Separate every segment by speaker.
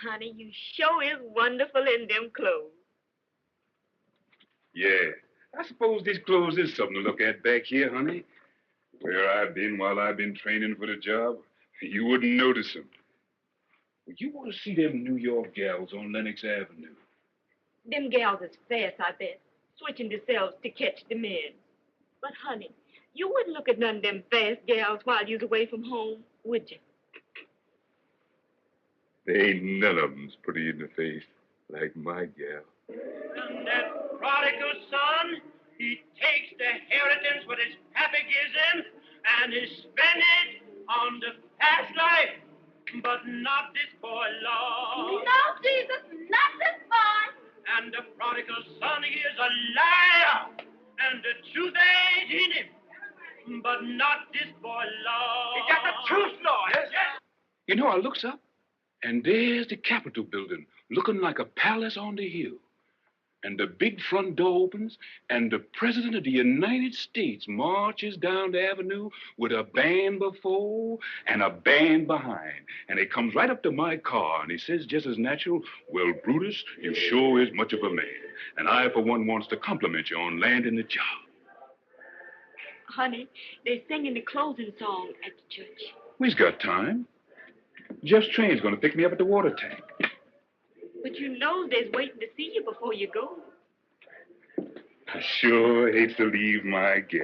Speaker 1: Honey, you sure is wonderful in them clothes.
Speaker 2: Yeah, I suppose these clothes is something to look at back here, honey. Where I've been while I've been training for the job, you wouldn't notice them. You want to see them New York gals on Lenox Avenue?
Speaker 1: Them gals is fast, I bet, switching themselves to catch the men. But, honey, you wouldn't look at none of them fast gals while you was away from home, would you?
Speaker 2: There ain't none of them's pretty in the face like my gal.
Speaker 3: And that prodigal son, he takes the inheritance what his pappy gives him, and he spends it on the past life. But not this boy, Lord.
Speaker 4: No, Jesus, not this boy.
Speaker 3: And the prodigal son, he is a liar, and the truth ain't in him. But not this boy, Lord.
Speaker 5: Is that the truth, Lord?
Speaker 3: Yes.
Speaker 2: You know, I looks up, and there's the Capitol building, looking like a palace on the hill. And the big front door opens, and the President of the United States marches down the avenue with a band before and a band behind. And he comes right up to my car, and he says just as natural, "Well, Brutus, you sure is much of a man. And I, for one, wants to compliment you on landing the job."
Speaker 1: Honey, they're singing the closing song at the church.
Speaker 2: We've got time. Jeff's train's going to pick me up at the water tank.
Speaker 1: But you know they's waiting to see you before you go.
Speaker 2: I sure hate to leave my gal.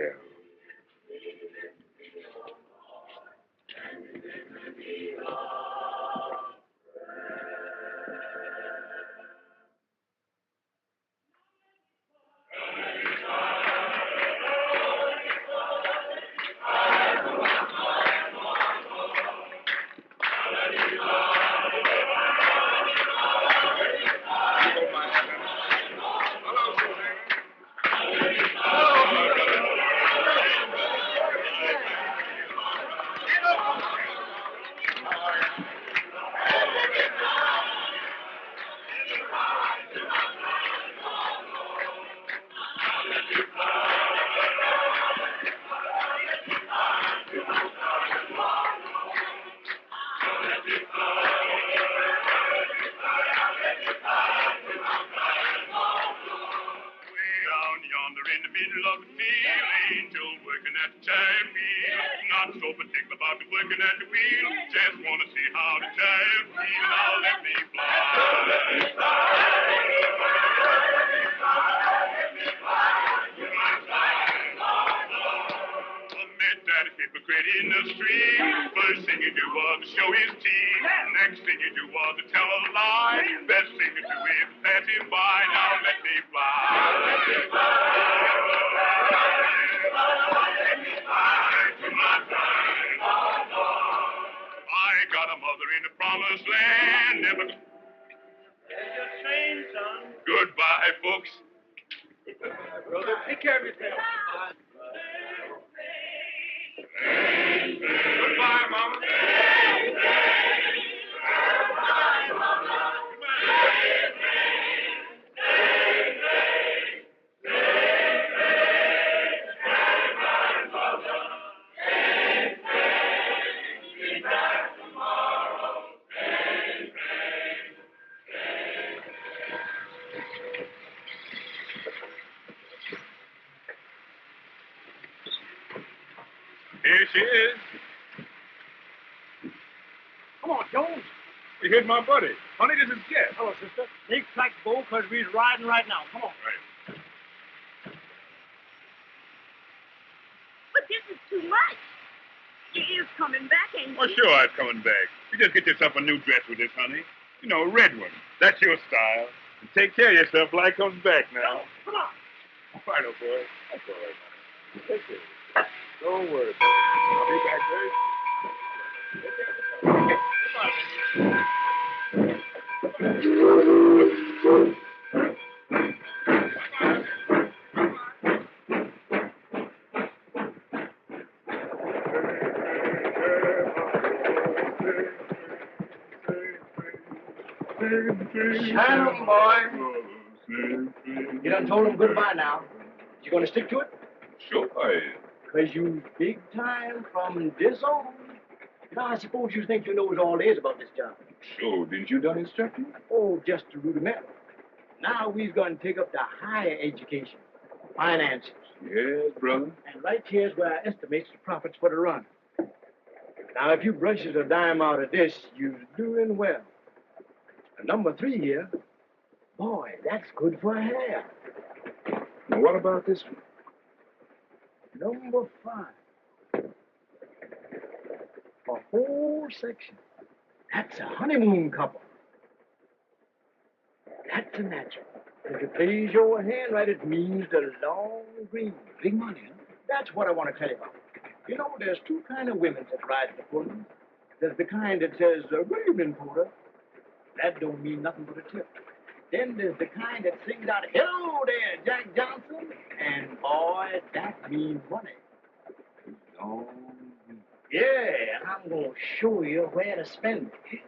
Speaker 2: in the middle of the field, angel working at the time wheel. Not so particular about the working at the wheel, just want to see how the time feel. Now let me fly. Let me fly. Let me fly. To my side. I met that hypocrite in the street. First thing you do was to show his teeth. Next thing you do was to tell a lie. Best thing to do is pass him by. Now let me fly. Let me fly. Let me fly to my side. I got a mother in the promised land. Never.
Speaker 3: There's your train, son.
Speaker 2: Goodbye, folks.
Speaker 3: Brother, take care of yourself.
Speaker 2: Goodbye, Mama. Here she is.
Speaker 3: Come on, Jones.
Speaker 2: You hit my buddy. Honey, this is Jeff.
Speaker 3: Hello, sister. Take track, Bo, because we're riding right now. Come on.
Speaker 2: Right.
Speaker 1: But this is too much. Your ear's coming back, ain't
Speaker 2: Oh, sure, it's coming back. You just get yourself a new dress with this, honey. You know, a red one. That's your style. And take care of yourself till I comes back now.
Speaker 3: Come on.
Speaker 2: All right, old boy. That's all right, honey. Take care. Don't worry about it. I'll be back very soon.
Speaker 3: Shine on, boy. You done told him goodbye now. You gonna stick to it?
Speaker 2: Sure I am.
Speaker 3: Because you big time from this on. Now, I suppose you think you knows all there is about this job.
Speaker 2: Sure, didn't you done instructing?
Speaker 3: Oh, just the rudimental. Now we's going to take up the higher education, finances.
Speaker 2: Yes, brother.
Speaker 3: And right here's where I estimates the profits for the run. Now, if you brushes a dime out of this, you're doing well. And number 3 here, boy, that's good for hair.
Speaker 2: Now, what about this one?
Speaker 3: Number 5. A whole section. That's a honeymoon couple. That's a natural. If it plays your hand right, it means the long green.
Speaker 2: Big money, huh?
Speaker 3: That's what I want to tell you about. You know, there's 2 kind of women that ride the Pullman. There's the kind that says, good evening, Porter. That don't mean nothing but a tip. Then there's the kind that sings out, hello there, Jack Johnson. And boy, that means money.
Speaker 2: Long.
Speaker 3: Yeah, and I'm going to show you where to spend it.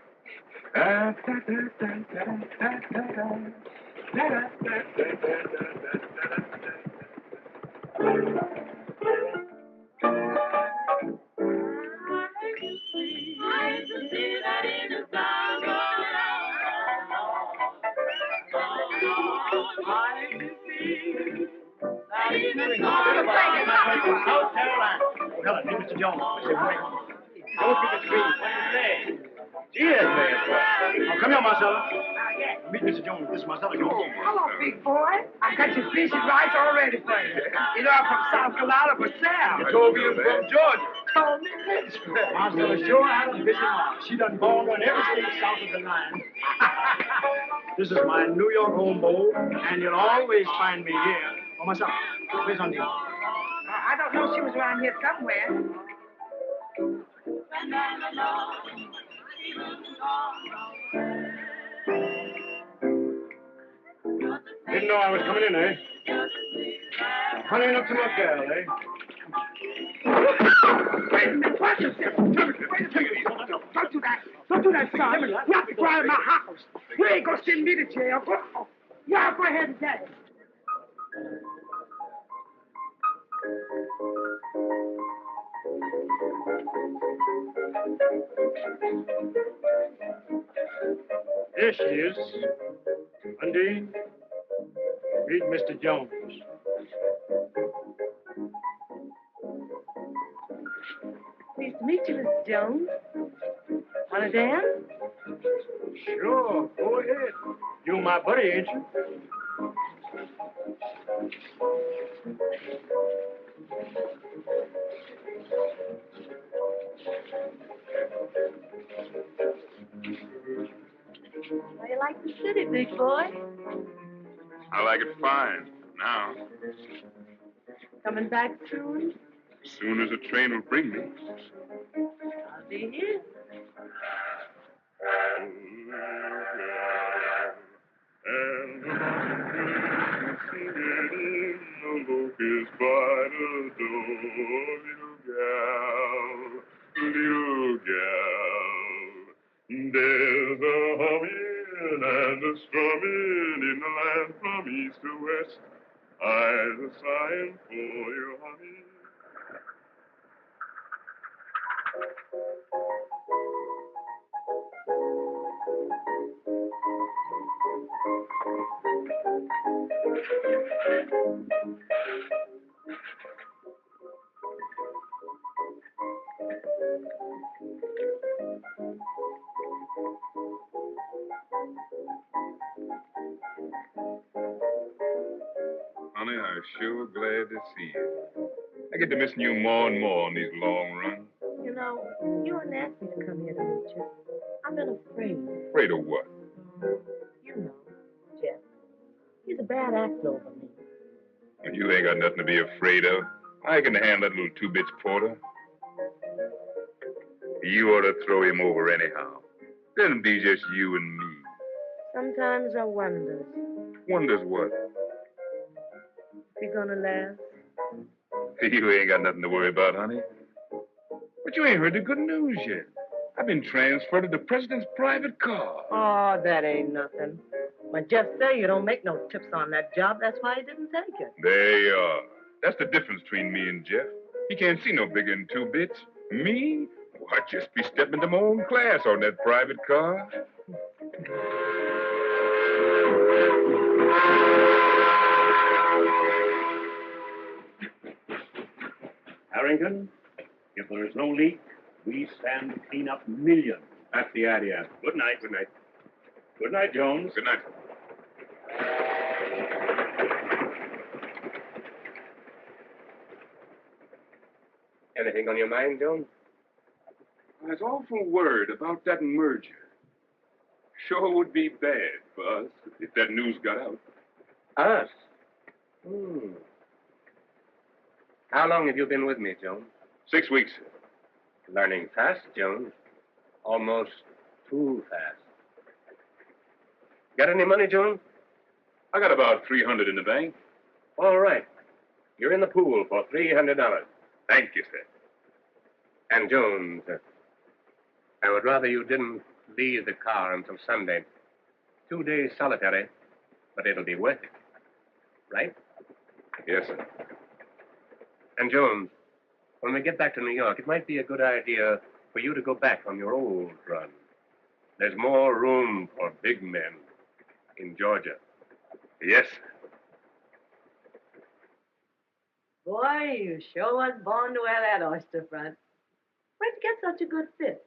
Speaker 3: South Carolina. Oh, hello, meet Mr. Jones. Don't keep it free. What do you say? Cheers, man. Oh, come here, Marcella. Meet Mr. Jones. This is Marcella Jones.
Speaker 5: Hello, big boy. I got your fish and rice all ready for you. You know, I'm from South Carolina, but Sam.
Speaker 2: You told me you was from Georgia.
Speaker 5: Told me this.
Speaker 3: Marcella sure had a busy mom. She done born on every state south of the line. This is my New York home bowl, and you'll always find me here. Oh, Marcella, where's Undine?
Speaker 5: I don't know. She was around here somewhere.
Speaker 3: Didn't know I was coming in, eh? Honey, up to my girl, eh?
Speaker 5: Wait a minute. Watch yourself. Wait a minute. Don't do that. Don't do that, son. Not before I'm in my house. You ain't gonna send me to jail. Yeah, go ahead and get it.
Speaker 3: There she is. Undine, meet Mr. Jones.
Speaker 1: meet you, Mr. Jones. Want to dance?
Speaker 3: Sure, go ahead. You my buddy, ain't you?
Speaker 1: How you like the city, big boy?
Speaker 2: I like it fine now.
Speaker 1: Coming back soon?
Speaker 2: As soon as the train will bring me.
Speaker 1: I'll be here.
Speaker 2: And is by the door, little gal. There's a humming and a strumming in the land from east to west. I've a sighing for you, honey. Honey, I'm sure glad to see you. I get to missing you more and more on these long runs.
Speaker 1: You know, you and asked me to come here to meet you. I've been afraid.
Speaker 2: Afraid of what?
Speaker 1: You know, Jeff. He's a bad actor over me.
Speaker 2: You ain't got nothing to be afraid of. I can handle that little two-bits porter. You ought to throw him over anyhow. Then it'll be just you and me.
Speaker 1: Sometimes I wonder
Speaker 2: Wonders what?
Speaker 1: if you're gonna last.
Speaker 2: You ain't got nothing to worry about, honey. But you ain't heard the good news yet. I've been transferred to the president's private car.
Speaker 1: Oh, that ain't nothing. When Jeff said you don't make no tips on that job, that's why he didn't take it.
Speaker 2: There you are. That's the difference between me and Jeff. He can't see no bigger than two bits. Me? Well, I'd just be stepping into my own class on that private car.
Speaker 3: Harrington, if there is no leak, we stand to clean up millions. That's the idea. Good night. Good night. Good night, Jones.
Speaker 2: Good night.
Speaker 6: Anything on your mind, Jones?
Speaker 2: I was awful worried about that merger. Sure would be bad for us if that news got out.
Speaker 6: Us? How long have you been with me, Jones?
Speaker 2: 6 weeks.
Speaker 6: Learning fast, Jones. Almost too fast. Got any money, Jones?
Speaker 2: I got about $300 in the bank.
Speaker 6: All right. You're in the pool for $300.
Speaker 2: Thank you, sir.
Speaker 6: And, Jones, I would rather you didn't leave the car until Sunday. 2 days solitary, but it'll be worth it. Right?
Speaker 2: Yes, sir.
Speaker 6: And, Jones, when we get back to New York, it might be a good idea for you to go back on your old run. There's more room for big men in Georgia.
Speaker 2: Yes, sir.
Speaker 1: Boy, you sure was born to wear that oyster front. Where'd you get such a good fit?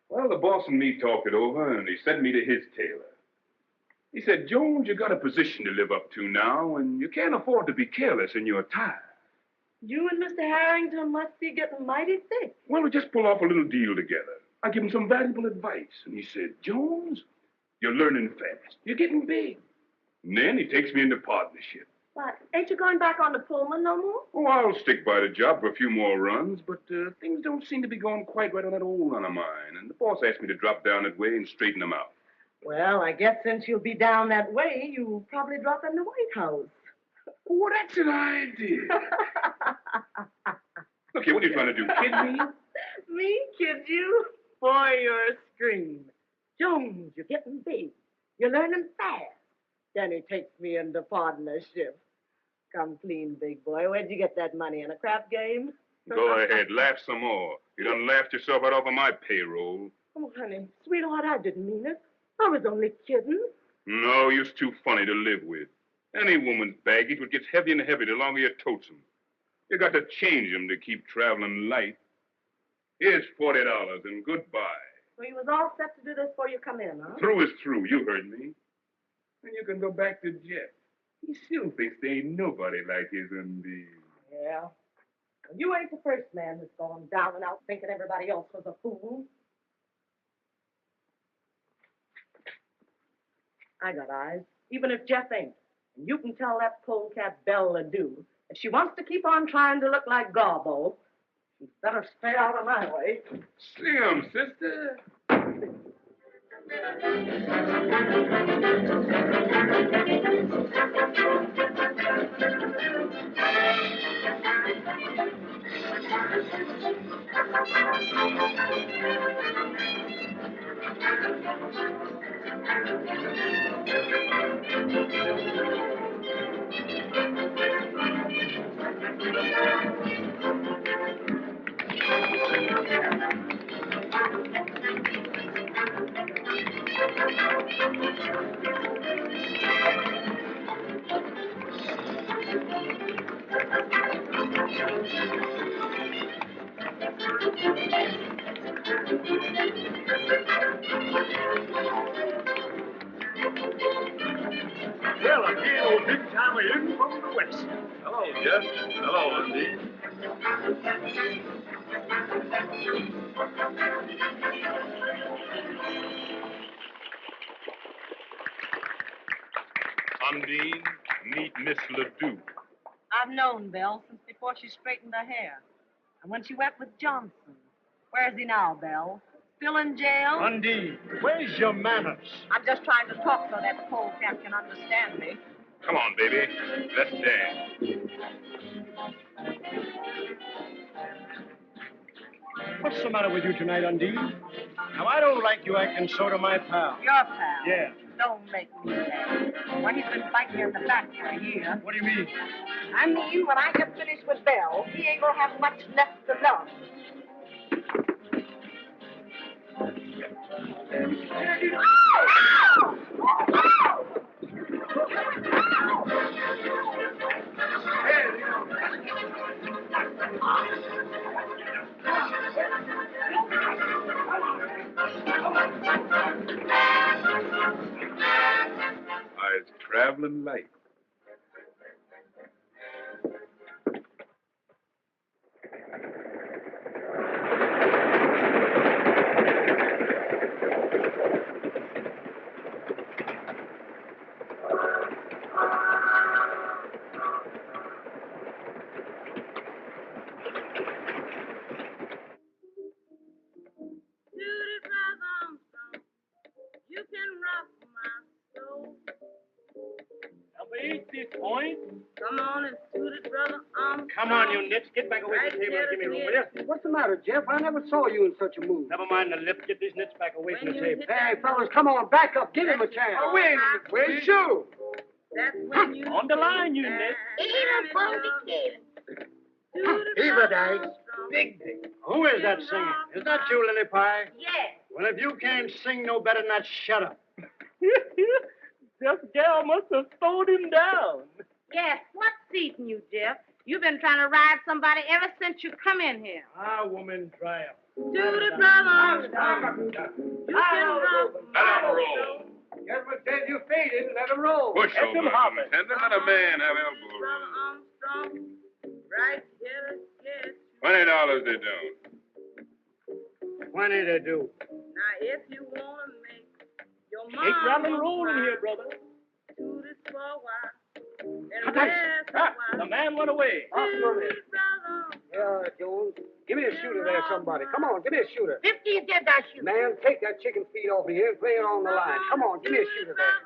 Speaker 2: Well, the boss and me talked it over, and he sent me to his tailor. He said, Jones, you got a position to live up to now, and you can't afford to be careless in your attire.
Speaker 1: You and Mr. Harrington must be getting mighty thick.
Speaker 2: Well, we just pull off a little deal together. I give him some valuable advice, and he said, Jones, you're learning fast. You're getting big. And then he takes me into partnership.
Speaker 1: What, ain't you going back on the Pullman no more?
Speaker 2: Oh, I'll stick by the job for a few more runs, but things don't seem to be going quite right on that old run of mine, and the boss asked me to drop down that way and straighten them out.
Speaker 1: Well, I guess since you'll be down that way, you'll probably drop in the White House.
Speaker 2: Oh, that's an idea. Look here, what are you trying to do, kid me?
Speaker 1: Me kid you? Boy, you're a scream. Jones, you're getting big. You're learning fast. Then he takes me into partnership. Come clean, big boy. Where'd you get that money? In a crap game?
Speaker 2: Go ahead, laugh some more. You done laughed yourself right off of my payroll.
Speaker 1: Oh, honey, sweetheart, I didn't mean it. I was only kidding.
Speaker 2: No, you're too funny to live with. Any woman's baggage would get heavier and heavier the longer you totes them. You got to change them to keep traveling light. Here's $40 and goodbye.
Speaker 1: So he was all set to do this before you come in, huh?
Speaker 2: Through is through. You heard me. And you can go back to Jeff. He still thinks there ain't nobody like his Undine.
Speaker 1: Yeah. Well, you ain't the first man that's gone down and out thinking everybody else was a fool. I got eyes, even if Jeff ain't. And you can tell that polecat Belle do. If she wants to keep on trying to look like Garbo, she'd better stay out of my way.
Speaker 2: Slim, sister.
Speaker 3: Well, I feel old big timer in from the west.
Speaker 2: Hello, Jeff. Hello, Undine. Undine, meet Miss Ledoux.
Speaker 1: I've known Belle since before she straightened her hair. And when she went with Johnson. Where's he now, Belle? Still in jail?
Speaker 3: Undine, where's your manners?
Speaker 1: I'm just trying to talk so that polecat can understand me.
Speaker 2: Come on, baby. Let's dance.
Speaker 3: What's the matter with you tonight, Undine? Now, I don't like you acting so to my pal.
Speaker 1: Your pal?
Speaker 3: Yeah.
Speaker 1: Don't make me mad. Well, he's been biting you in the back for a year.
Speaker 3: What do you mean?
Speaker 1: I mean, when I get finished with Belle, he ain't gonna have much left to love.
Speaker 2: It's traveling light.
Speaker 1: You can rock my soul.
Speaker 3: Number 8, this point.
Speaker 1: Come on and shoot it, brother.
Speaker 3: Come on, you nits. Get back away from the table and give me room, will you?
Speaker 5: What's the matter, Jeff? I never saw you in such a mood.
Speaker 3: Never mind the lip. Get these nits back away from the table.
Speaker 5: Hey, fellas, come on, back up. Give him a chance.
Speaker 1: Oh, wait.
Speaker 5: Where's the shoe?
Speaker 1: That's when you
Speaker 3: On the line, you nits.
Speaker 1: even from the kid.
Speaker 5: Eva dice.
Speaker 3: Big Dick. Who is that singing? Is that you, Lily Pie?
Speaker 1: Yes.
Speaker 3: Well, if you can't sing no better than that, shut up.
Speaker 7: This gal must have slowed him down.
Speaker 1: Yes. What's eating you, Jeff? You've been trying to ride somebody ever since you come in here.
Speaker 3: Ah, woman, dry up.
Speaker 1: To the brother. You can rock
Speaker 2: Let him roll.
Speaker 5: Gentleman says you faded. Let him roll.
Speaker 2: Push
Speaker 7: Let
Speaker 2: over,
Speaker 7: him hop it.
Speaker 2: tender. Let a man have elbow room.
Speaker 1: Armstrong. Right here, yes.
Speaker 2: $20 they don't.
Speaker 3: 20 to do.
Speaker 1: Now, if you want to make your
Speaker 7: Take
Speaker 1: mom
Speaker 7: rattle and roll in here, brother.
Speaker 1: do this for a while. And
Speaker 5: Cut that.
Speaker 1: rest a
Speaker 7: Ah,
Speaker 1: while.
Speaker 7: the man went away.
Speaker 1: To the brother.
Speaker 5: Yeah, Jones. Give me a shooter there, somebody. Come on, give me a shooter.
Speaker 1: 50 you did that shoot.
Speaker 5: Man, take that chicken feed off of here and play it on the line. Come on, give me a shooter there.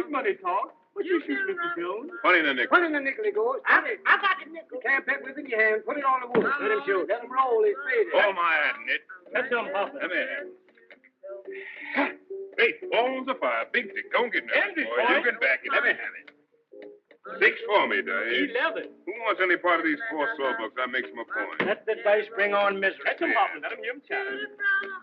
Speaker 7: Big money talk. What you shoot, Mr. Jones?
Speaker 2: 20 in the nickel.
Speaker 5: Put in the nickel he goes.
Speaker 1: I got the nickel.
Speaker 5: You can't bet with it in your hand. Put it on the wood. Let him shoot. Let him roll. He's faded.
Speaker 2: Hold my hand, Nit.
Speaker 7: Let them hop it.
Speaker 2: Come here. Great balls of fire. Big Dick. Don't get nervous,
Speaker 7: Empty,
Speaker 2: boy.
Speaker 7: boy.
Speaker 2: You get back and let me have it. 6 for me, Dave.
Speaker 7: 11.
Speaker 2: Who wants any part of these 4 sawbucks? I make some a point.
Speaker 3: Let the dice bring on misery.
Speaker 7: Let them hop it. Let him give him chance.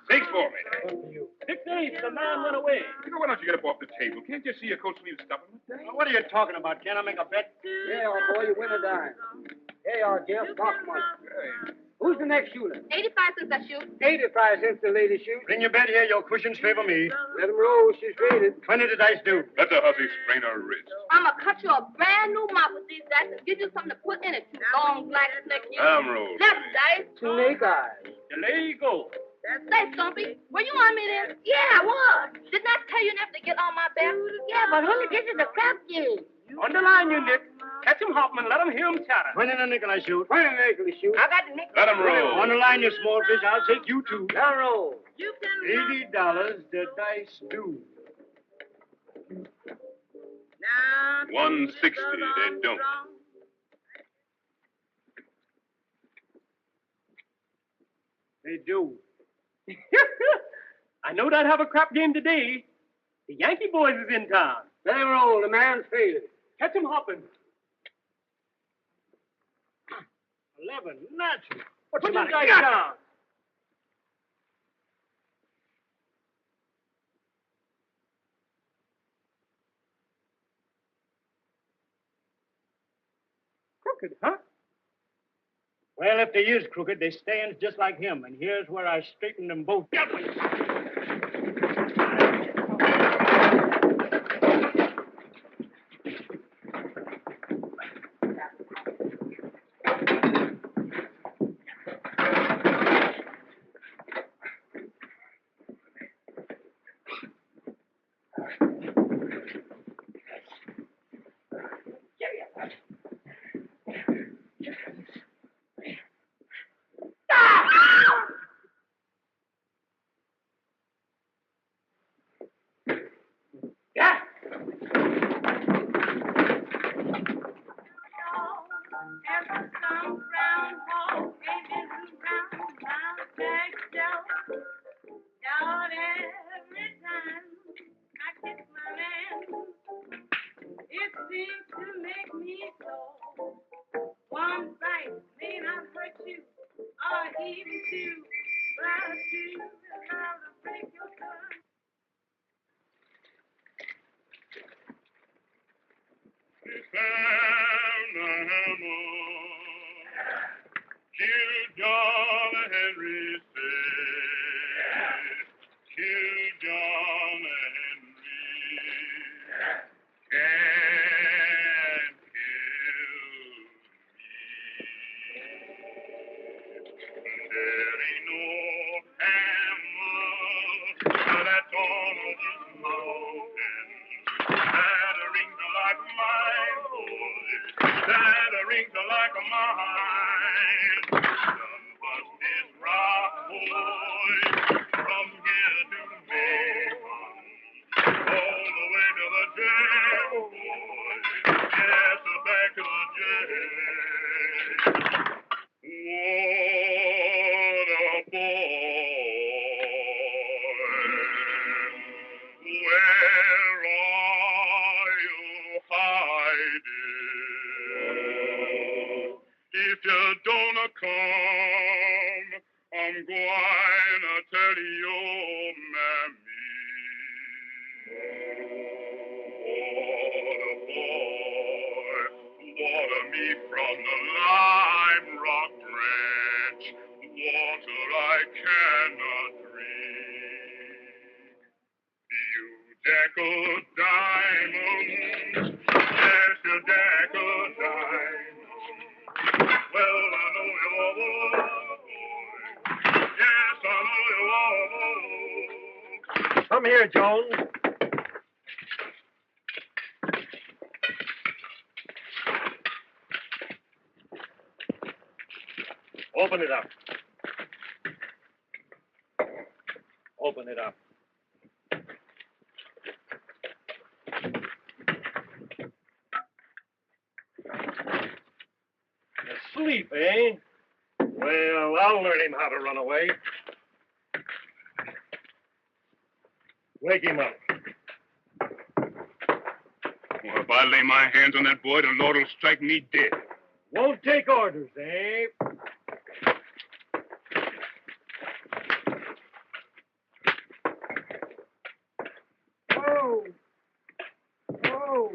Speaker 2: 6 for me, Dave.
Speaker 3: Up to you.
Speaker 7: 6-8. The man went away.
Speaker 2: You know, why don't you get up off the table? Can't you see your coat sleeve stuffing with that?
Speaker 3: Now, what are you talking about? Can't I make a bet?
Speaker 5: Yeah, old boy, you win a dime. Here you are, Jeff. Box money.
Speaker 2: Hey,
Speaker 5: Who Who's the next shooter?
Speaker 4: 85 cents I shoot.
Speaker 5: 85 cents the lady shoots.
Speaker 6: Bring your bed here. Your cushions favor me.
Speaker 5: Let 'em roll. She's rated.
Speaker 6: 20 the dice do.
Speaker 2: Let the hussy sprain her wrist.
Speaker 4: I'm going to cut you a brand new mop with these dice and give you something to put in it, you long black snake. You.
Speaker 2: Let 'em roll.
Speaker 4: Left dice.
Speaker 5: Snake eyes.
Speaker 7: There you go.
Speaker 4: Say, Stumpy, were you on me then? Yeah, I was. Didn't I tell you never to get on my back? Yeah, but honey, this is a crap game.
Speaker 7: Underline you, Nick. Catch him hopping and let him hear him chatter.
Speaker 6: 20 the nickel I shoot.
Speaker 5: 20 nickel shoot.
Speaker 4: I got the nickel.
Speaker 2: Let 'em roll.
Speaker 6: Underline you, small fish. I'll take you two.
Speaker 5: Let 'em roll.
Speaker 4: You can
Speaker 6: $80 the dice do.
Speaker 4: now.
Speaker 2: 160, they don't.
Speaker 6: They do.
Speaker 7: I know they'd have a crap game today. The Yankee boys is in town.
Speaker 5: Let 'em roll. The man's faded.
Speaker 7: Catch him hopping.
Speaker 6: 11 natural.
Speaker 7: Put your dice down. Crooked, huh?
Speaker 6: Well, if they is crooked, they stands just like him, and here's where I straighten them both. Come here, Jones. Open it up. Open it up. Asleep, eh? Well, I'll learn him how to run away. Wake him up.
Speaker 2: Well, if I lay my hands on that boy, the Lord will strike me dead.
Speaker 6: Won't take orders, eh?
Speaker 5: Whoa. Whoa.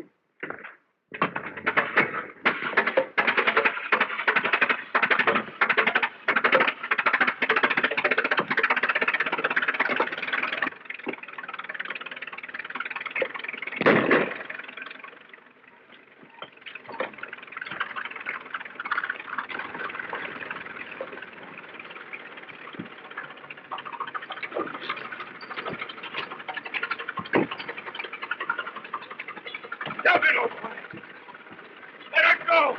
Speaker 2: go!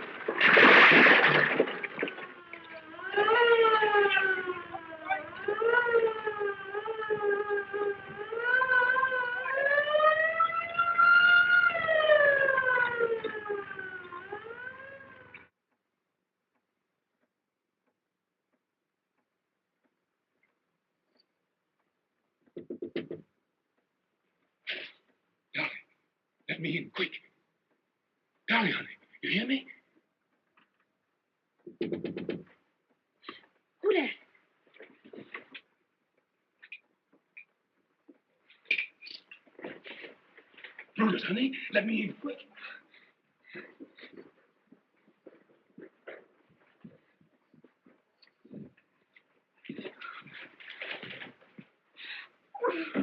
Speaker 2: Darling, let me in, quick. Darling, honey, you hear me?
Speaker 4: Who there?
Speaker 2: Brutus, honey, let me in, quick.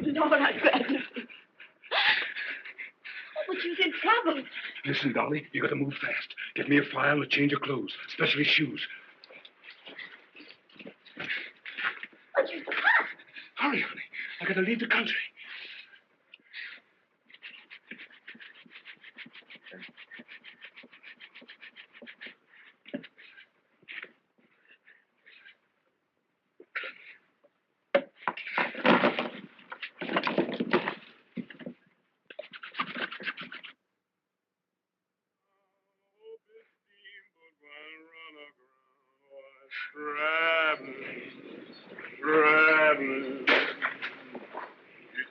Speaker 4: Lord, I'd rather. But you're in trouble.
Speaker 2: Listen, Dolly, you gotta move fast. Get me a file and a change of clothes, especially shoes.
Speaker 4: But you can't.
Speaker 2: Hurry, honey. I gotta leave the country. Traveling, he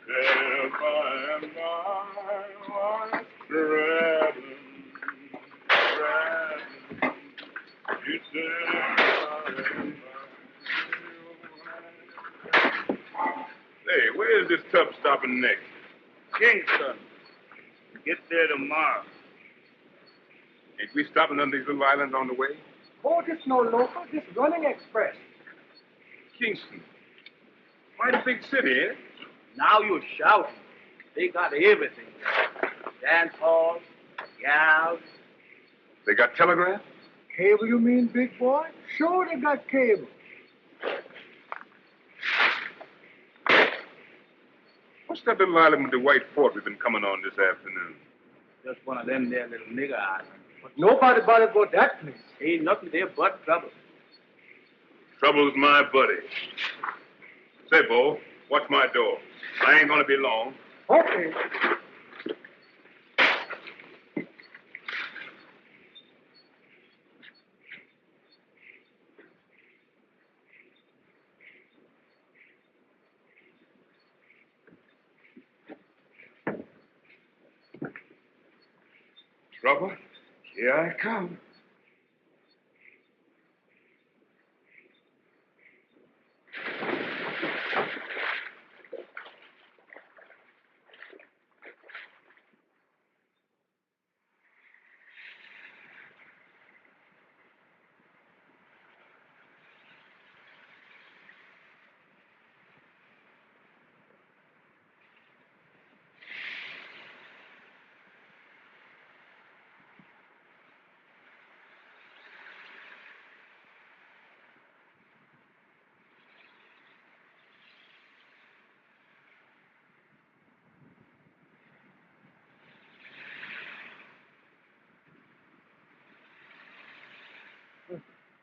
Speaker 2: said by and by was traveling, he said by and by. Hey, where is this tub stopping next?
Speaker 8: Kingston. Get there tomorrow.
Speaker 2: Ain't we stopping on these little islands on the way?
Speaker 5: Oh, this no local, this running express.
Speaker 2: Kingston. Quite a big city, eh?
Speaker 8: Now you're shouting. They got everything. Dance halls, gals.
Speaker 2: They got telegraph?
Speaker 5: Cable, you mean, big boy? Sure, they got cable.
Speaker 2: What's that little island with the white fort we've been coming on this afternoon?
Speaker 8: Just one of them there little nigger islands.
Speaker 5: But nobody bothered about that place.
Speaker 8: Ain't nothing there but trouble.
Speaker 2: Trouble's my buddy. Say, Bo, watch my door. I ain't gonna be long.
Speaker 5: Okay.
Speaker 2: Trouble? Here I come.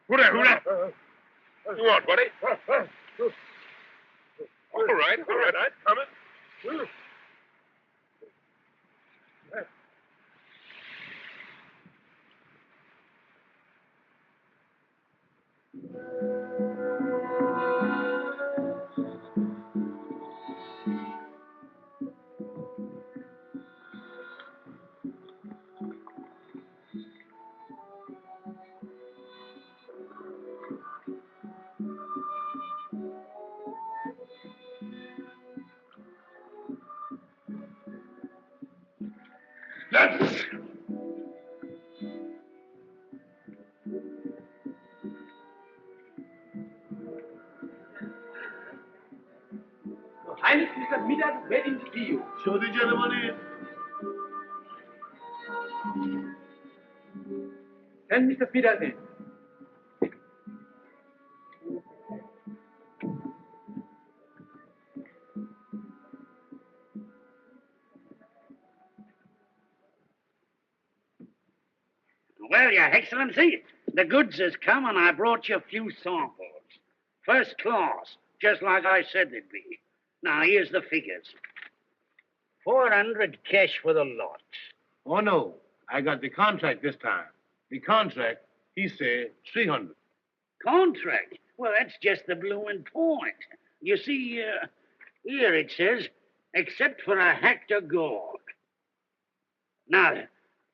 Speaker 2: Who there? You want, buddy? All right, I'm coming. That's...
Speaker 8: Highness, Mr. Midas is waiting to see you.
Speaker 3: Show the gentleman in.
Speaker 8: Send Mr. Midas in.
Speaker 9: Well, Your Excellency, the goods has come and I brought you a few samples. First class, just like I said they'd be. Now, here's the figures. 400 cash for the lot.
Speaker 10: Oh, no. I got the contract this time. The contract, he said 300.
Speaker 9: Contract? Well, that's just the bloomin' point. You see, here it says, except for a hectare gold. Now,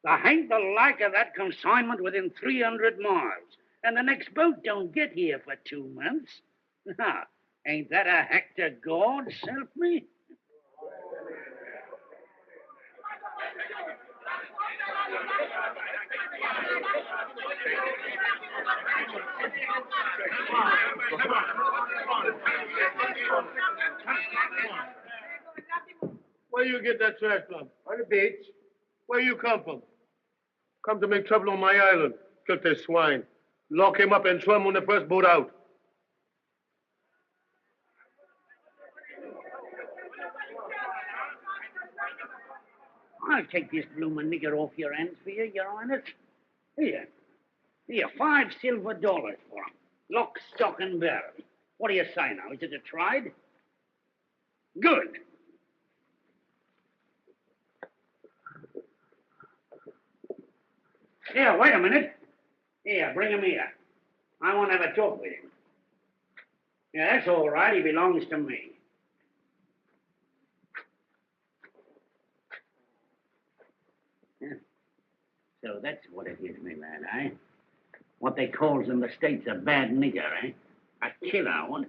Speaker 9: there ain't the like of that consignment within 300 miles, and the next boat don't get here for 2 months. Now, ain't that a hectare gold, self me?
Speaker 10: Where you get that trash from? On the beach. Where you come from? Come to make trouble on my island. Filthy swine. Lock him up and throw him on the first boat out.
Speaker 9: I'll take this bloomin' nigger off your hands for you, Your Highness. Here, 5 silver dollars for him. Lock, stock, and barrel. What do you say now? Is it a tried? Good. Here, wait a minute. Here, bring him here. I want to have a talk with him. Yeah, that's all right. He belongs to me. Yeah. So that's what it is, me lad, eh? What they calls in the States a bad nigger, eh? A killer, what?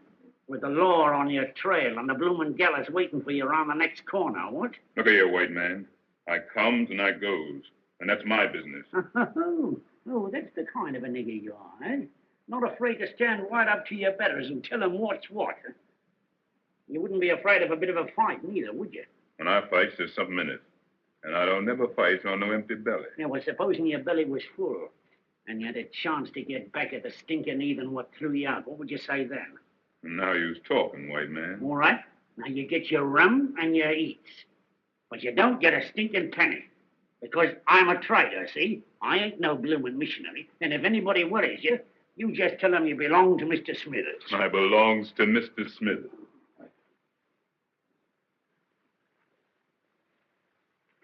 Speaker 9: With the law on your trail and the bloomin' gallows waiting for you around the next corner, what?
Speaker 2: Look here, white man. I comes and I goes, and that's my business.
Speaker 9: Oh, that's the kind of a nigger you are, eh? Not afraid to stand right up to your betters and tell them what's what. You wouldn't be afraid of a bit of a fight, neither, would you?
Speaker 2: When I fight, there's something in it. And I don't never fight on no empty belly.
Speaker 9: Yeah, well, supposing your belly was full, and you had a chance to get back at the stinking heathen what threw you out, what would you say then?
Speaker 2: Now you's talking, white man.
Speaker 9: All right. Now you get your rum and your eats. But you don't get a stinking penny. Because I'm a trader, see? I ain't no bloomin' missionary. And if anybody worries you, you just tell them you belong to Mr. Smithers.
Speaker 2: I belongs to Mr. Smithers.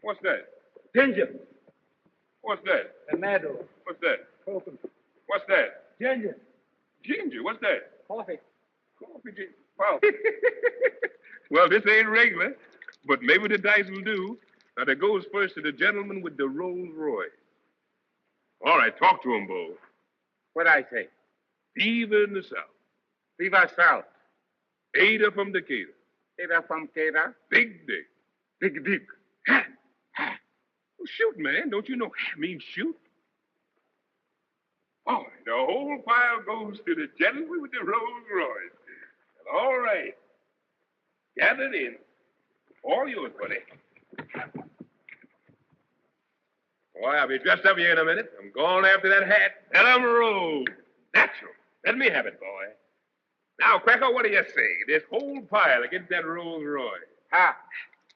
Speaker 2: What's that?
Speaker 10: Ginger.
Speaker 2: What's that?
Speaker 10: Tomato.
Speaker 2: What's that?
Speaker 10: Coconut.
Speaker 2: What's that?
Speaker 10: Ginger.
Speaker 2: Ginger. What's that?
Speaker 10: Coffee.
Speaker 2: Coffee, ginger. Wow. Well, this ain't regular, but maybe the dice will do. Now, that goes first to the gentleman with the Rolls Royce. All right, talk to him, Bo.
Speaker 10: What'd I say?
Speaker 2: Fever in the South.
Speaker 10: Viva South.
Speaker 2: Ada from Decatur.
Speaker 10: Ada from Ada.
Speaker 2: Big Dick.
Speaker 10: Big Dick.
Speaker 2: Well, shoot, man. Don't you know I mean shoot? All right, the whole pile goes to the gentleman with the Rolls Royce. And all right. Gathered in. All yours, buddy. Boy, I'll be dressed up here in a minute. I'm going after that hat. And I'm rolled. Natural. Let me have it, boy. Now, Cracker, what do you say? This whole pile against that Rolls Royce. Ha!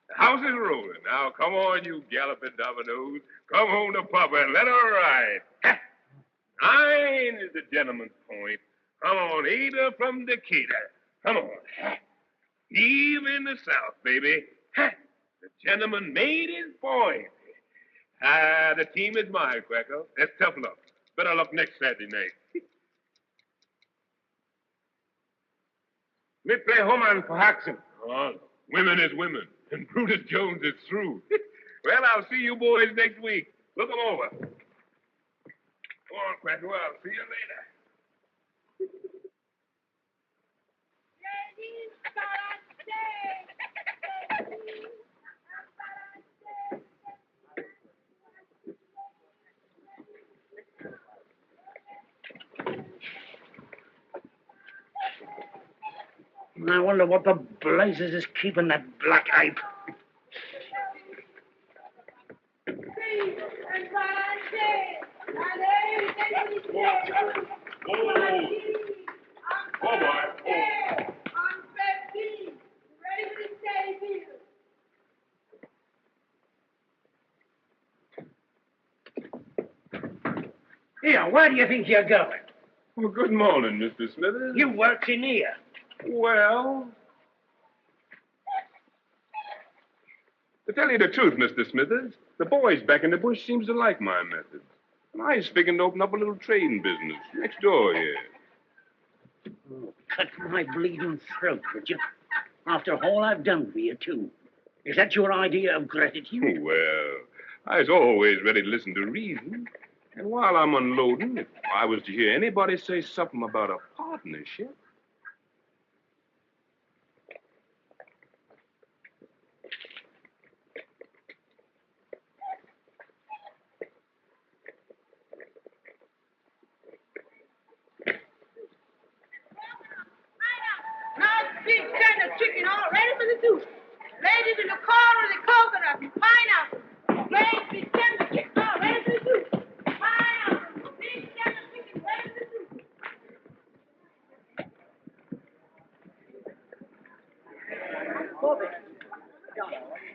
Speaker 2: The house is rolling. Now, come on, you galloping dominoes. Come home to Papa and let her ride. Ha! 9 is the gentleman's point. Come on, Ada from Decatur. Come on. Ha! Eve in the South, baby. Ha! The gentleman made his point. The team is mine, Cracker. That's tough luck. Better luck next Saturday night.
Speaker 10: Me play Homan for Haxon.
Speaker 2: Oh, women is women, and Brutus Jones is through. Well, I'll see you boys next week. Look 'em over. Come on, Cracker. I'll see you later.
Speaker 9: I wonder what the blazes is keeping that black ape.
Speaker 2: Oh, boy.
Speaker 9: Here, where do you think you're going?
Speaker 2: Well, good morning, Mr. Smithers.
Speaker 9: You work in here.
Speaker 2: Well, to tell you the truth, Mr. Smithers, the boys back in the bush seems to like my methods. And I was figuring to open up a little trading business next door here.
Speaker 9: Oh, cut my bleeding throat, would you? After all I've done for you, too. Is that your idea of gratitude?
Speaker 2: Well, I was always ready to listen to reason. And while I'm unloading, if I was to hear anybody say something about a partnership...
Speaker 4: Nice big can of chicken all ready for the soup. Ladies in the corner, the coconut and pineapple. Great big can of chicken all ready for the soup. Pineapple, big can of chicken ready for the soup.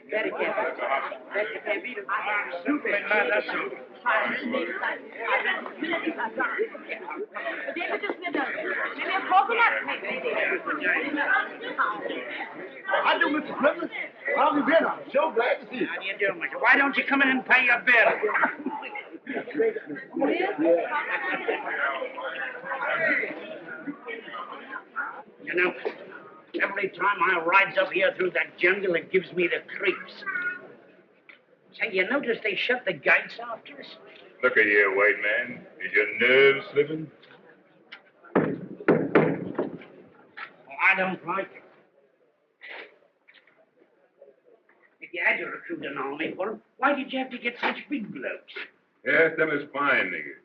Speaker 4: Very careful. Very careful. Soup is not soup.
Speaker 5: How do you, Mr. Smithers? How have you been? I'm so glad to see you.
Speaker 9: How do you do, Mr.? Why don't you come in and pay your bill? You know, every time I rides up here through that jungle, it gives me the creeps. Say, you notice they shut the gates after us?
Speaker 2: Look at here, white man. Is your nerves slipping?
Speaker 9: I don't like it. If you had to recruit an army for them, why did you have to get such big blokes?
Speaker 2: Yes, them is fine niggas.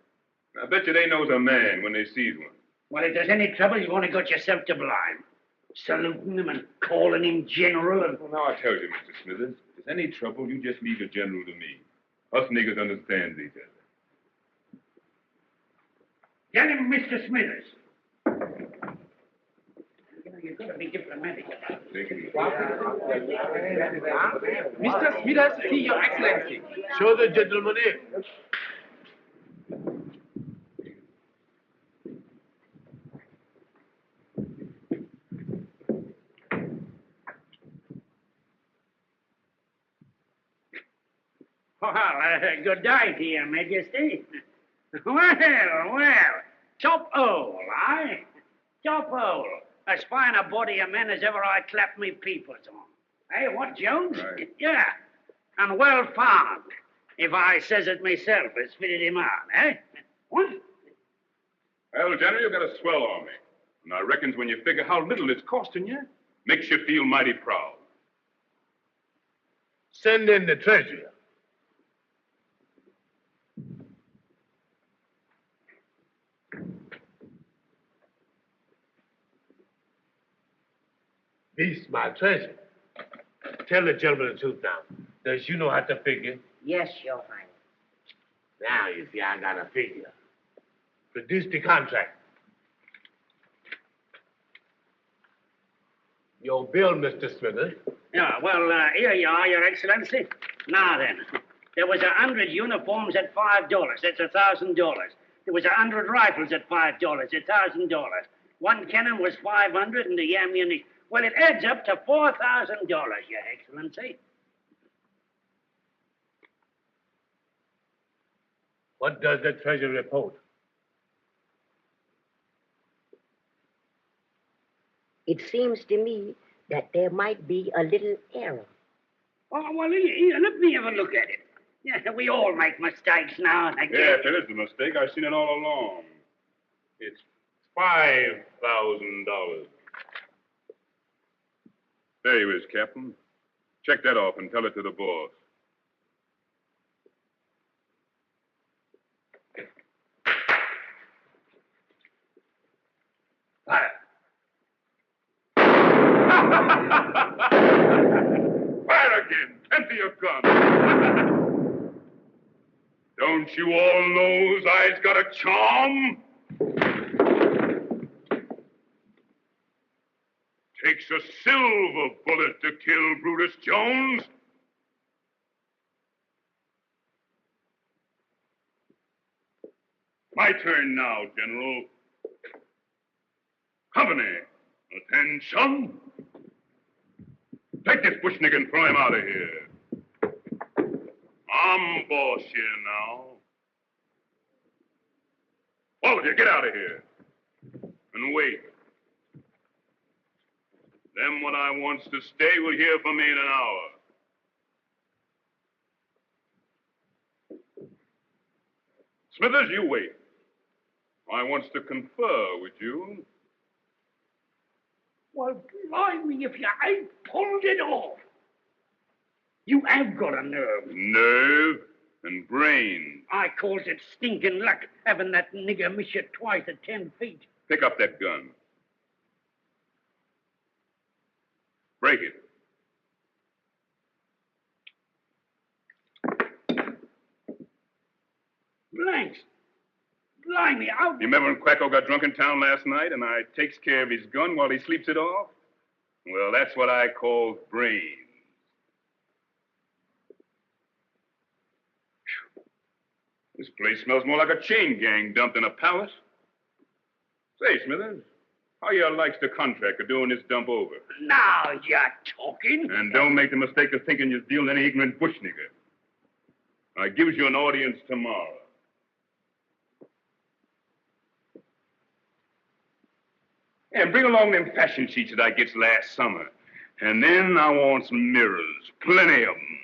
Speaker 2: I bet you they knows a man when they sees one.
Speaker 9: Well, if there's any trouble, you've only got yourself to blame. Saluting him and calling him general and...
Speaker 2: Well, now I tell you, Mr. Smithers, if there's any trouble, you just leave the general to me. Us niggers understands each other.
Speaker 9: Tell him, Mr. Smithers. You've got to be diplomatic about it.
Speaker 8: Mr. Smithers, see your excellency.
Speaker 10: Show the gentleman in.
Speaker 9: Well, good day to you, Majesty. Well, top-hole, eh? Top-hole. As fine a body of men as ever I clapped me peepers on. Hey, what, Jones?
Speaker 2: Right.
Speaker 9: Yeah. And well found, if I says it myself has fitted him on, eh? What?
Speaker 2: Well, General, you got a swell army. And I reckons when you figure how little it's costing you, makes you feel mighty proud.
Speaker 10: Send in the treasurer. This my treasure. Tell the gentleman the truth now. Does you know how to figure?
Speaker 1: Yes, Your Highness.
Speaker 10: Now you see I got a figure. Produce the contract. Your bill, Mr. Smithers.
Speaker 9: Yeah, well, here you are, Your Excellency. Now then, there was 100 uniforms at $5. That's $1,000. There was 100 rifles at $5. $1,000. One cannon was $500, and the ammunition. Well, it adds up to $4,000, Your Excellency.
Speaker 10: What does the treasurer report?
Speaker 1: It seems to me that there might be a little error.
Speaker 9: Oh, well, here, let me have a look at it. Yeah, we all make mistakes now and again.
Speaker 2: Yeah, if it is a mistake, I've seen it all along. It's $5,000. There you is, Captain. Check that off and tell it to the boss.
Speaker 9: Fire.
Speaker 2: Fire again! Empty your gun! Don't you all know I's got a charm? Takes a silver bullet to kill Brutus Jones. My turn now, General. Company, attention. Take this bush nigger and throw him out of here. I'm boss here now. All of you, get out of here. And wait. Them what I wants to stay will hear from me in an hour. Smithers, you wait. I wants to confer with you.
Speaker 9: Well, blimey, if you ain't pulled it off. You have got a nerve.
Speaker 2: Nerve and brain.
Speaker 9: I calls it stinking luck having that nigger miss you twice at 10 feet.
Speaker 2: Pick up that gun. Break it.
Speaker 9: Blanks. Blimey, I'll...
Speaker 2: You remember when Quacko got drunk in town last night and I takes care of his gun while he sleeps it off? Well, that's what I call brains. This place smells more like a chain gang dumped in a palace. Say, Smithers, how you likes the contract of doing this dump over?
Speaker 9: Now you're talking.
Speaker 2: And don't make the mistake of thinking you're dealing any ignorant bush nigger. I gives you an audience tomorrow. And bring along them fashion sheets that I gets last summer. And then I want some mirrors, plenty of them.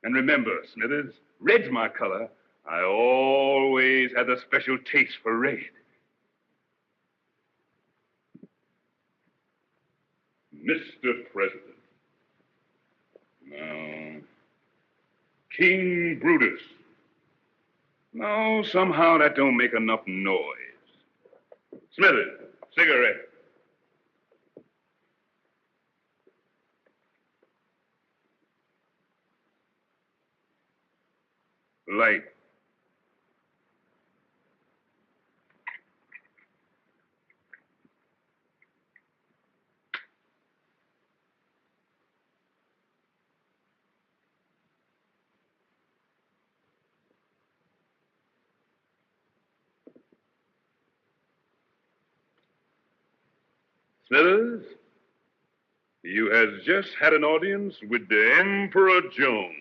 Speaker 2: And remember, Smithers, red's my color. I always had a special taste for red. Mr. President. No. King Brutus. No, somehow that don't make enough noise. Smithers, cigarette. Light. Smithers, you has just had an audience with the Emperor Jones.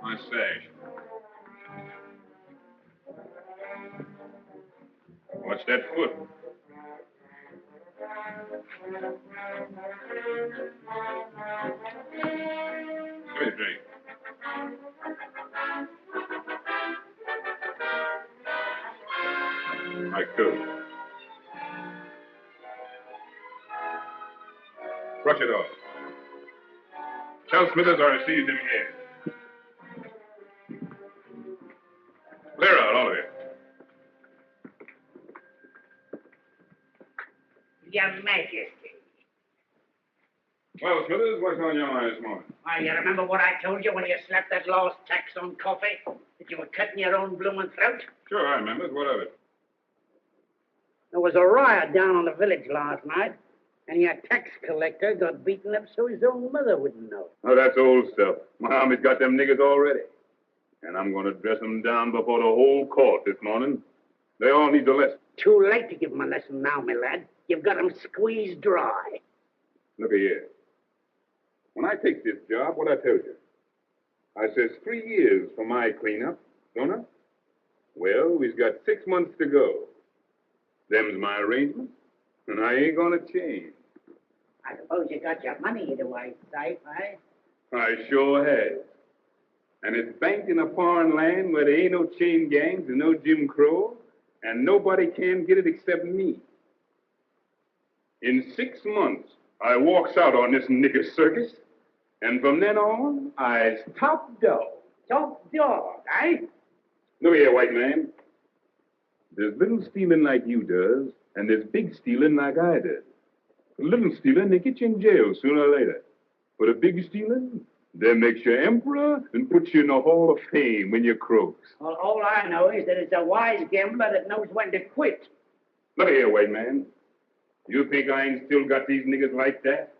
Speaker 2: My sash. What's that foot? Give me a drink. My coat. Brush it off. Tell Smithers I received him here. Clear out, all of you.
Speaker 9: Your Majesty.
Speaker 2: Well, Smithers, what's on your mind this morning?
Speaker 9: Why, you remember what I told you when you slapped that last tax on coffee? That you were cutting your own blooming throat?
Speaker 2: Sure, I remember. What of it?
Speaker 9: There was a riot down on the village last night, and your tax collector got beaten up so his own mother wouldn't know.
Speaker 2: Oh, that's old stuff. My army's got them niggers already. And I'm going to dress them down before the whole court this morning. They all need a lesson.
Speaker 9: Too late to give them a lesson now, my lad. You've got them squeezed dry.
Speaker 2: Look here. When I take this job, what I tell you? I says 3 years for my cleanup, don't I? Well, we've got 6 months to go. Them's my arrangements, and I ain't going to change.
Speaker 9: I suppose you got your money either way, safe, eh?
Speaker 2: I sure have. And it's banked in a foreign land where there ain't no chain gangs and no Jim Crow, and nobody can get it except me. In 6 months, I walks out on this nigger circus, And from then on, I's top dog.
Speaker 9: Top dog, eh?
Speaker 2: Look here, white man. There's little stealing like you does, and there's big stealing like I did. For little stealing, they get you in jail sooner or later. For the big stealing, they makes you emperor and puts you in the Hall of Fame when you croaks.
Speaker 9: Well, all I know is that it's a wise gambler that knows when to quit.
Speaker 2: Look here, white man. You think I ain't still got these niggas like that?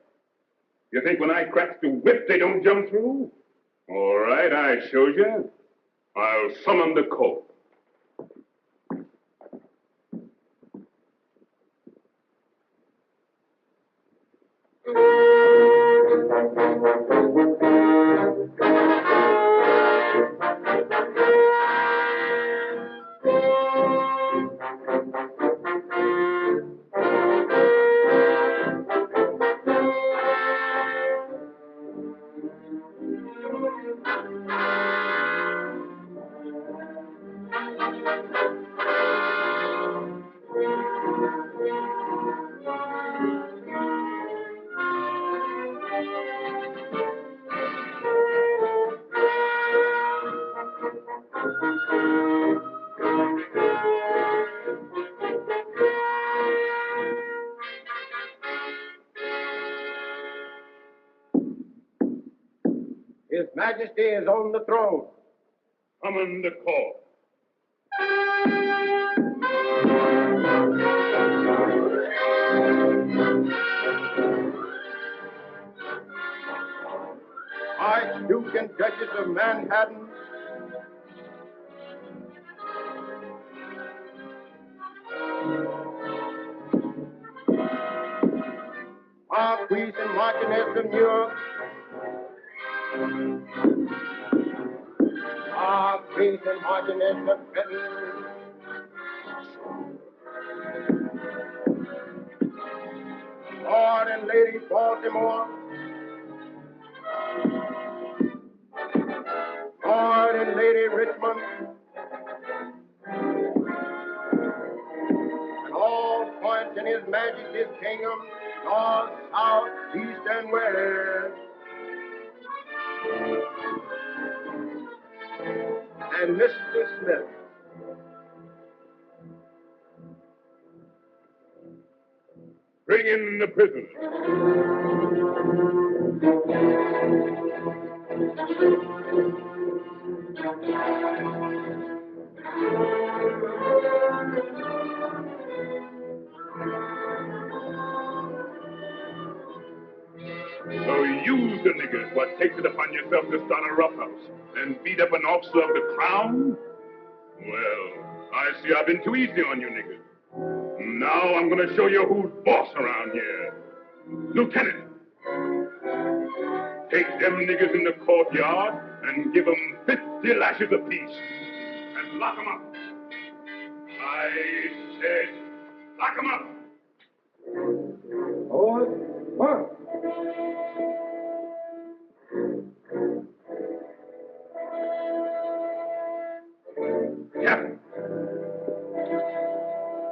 Speaker 2: You think when I cracks the whip, they don't jump through? All right, I shows you. I'll summon the court.
Speaker 10: His Majesty is on the throne.
Speaker 2: Summon the court.
Speaker 10: Archduke and Duchess of Manhattan, Marquis and Marchioness of New York, Marquis and Marchioness of Fredi, Lord and Lady Baltimore, Lord and Lady Richmond, and all points in His Majesty's kingdom, north, south, east, and west. And Mr. Smith.
Speaker 2: Bring in the prisoner. So you's the niggas what takes it upon yourself to start a roughhouse and beat up an officer of the crown? Well, I see I've been too easy on you niggas. Now I'm gonna show you who's boss around here. Lieutenant, take them niggas in the courtyard and give them 50 lashes apiece and lock them up. I said, lock them up.
Speaker 10: What?
Speaker 2: Yeah.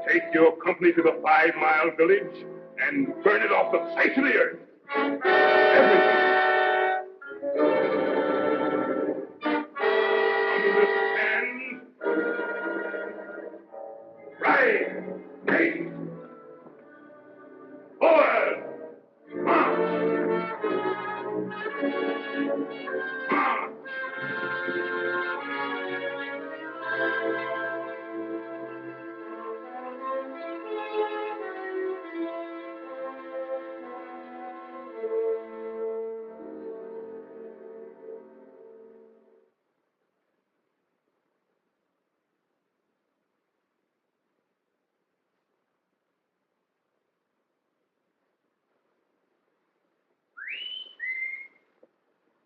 Speaker 2: Take your company to the 5-mile village and burn it off the face of the earth. Everything. Understand? Right. Hey. Forward. March. March.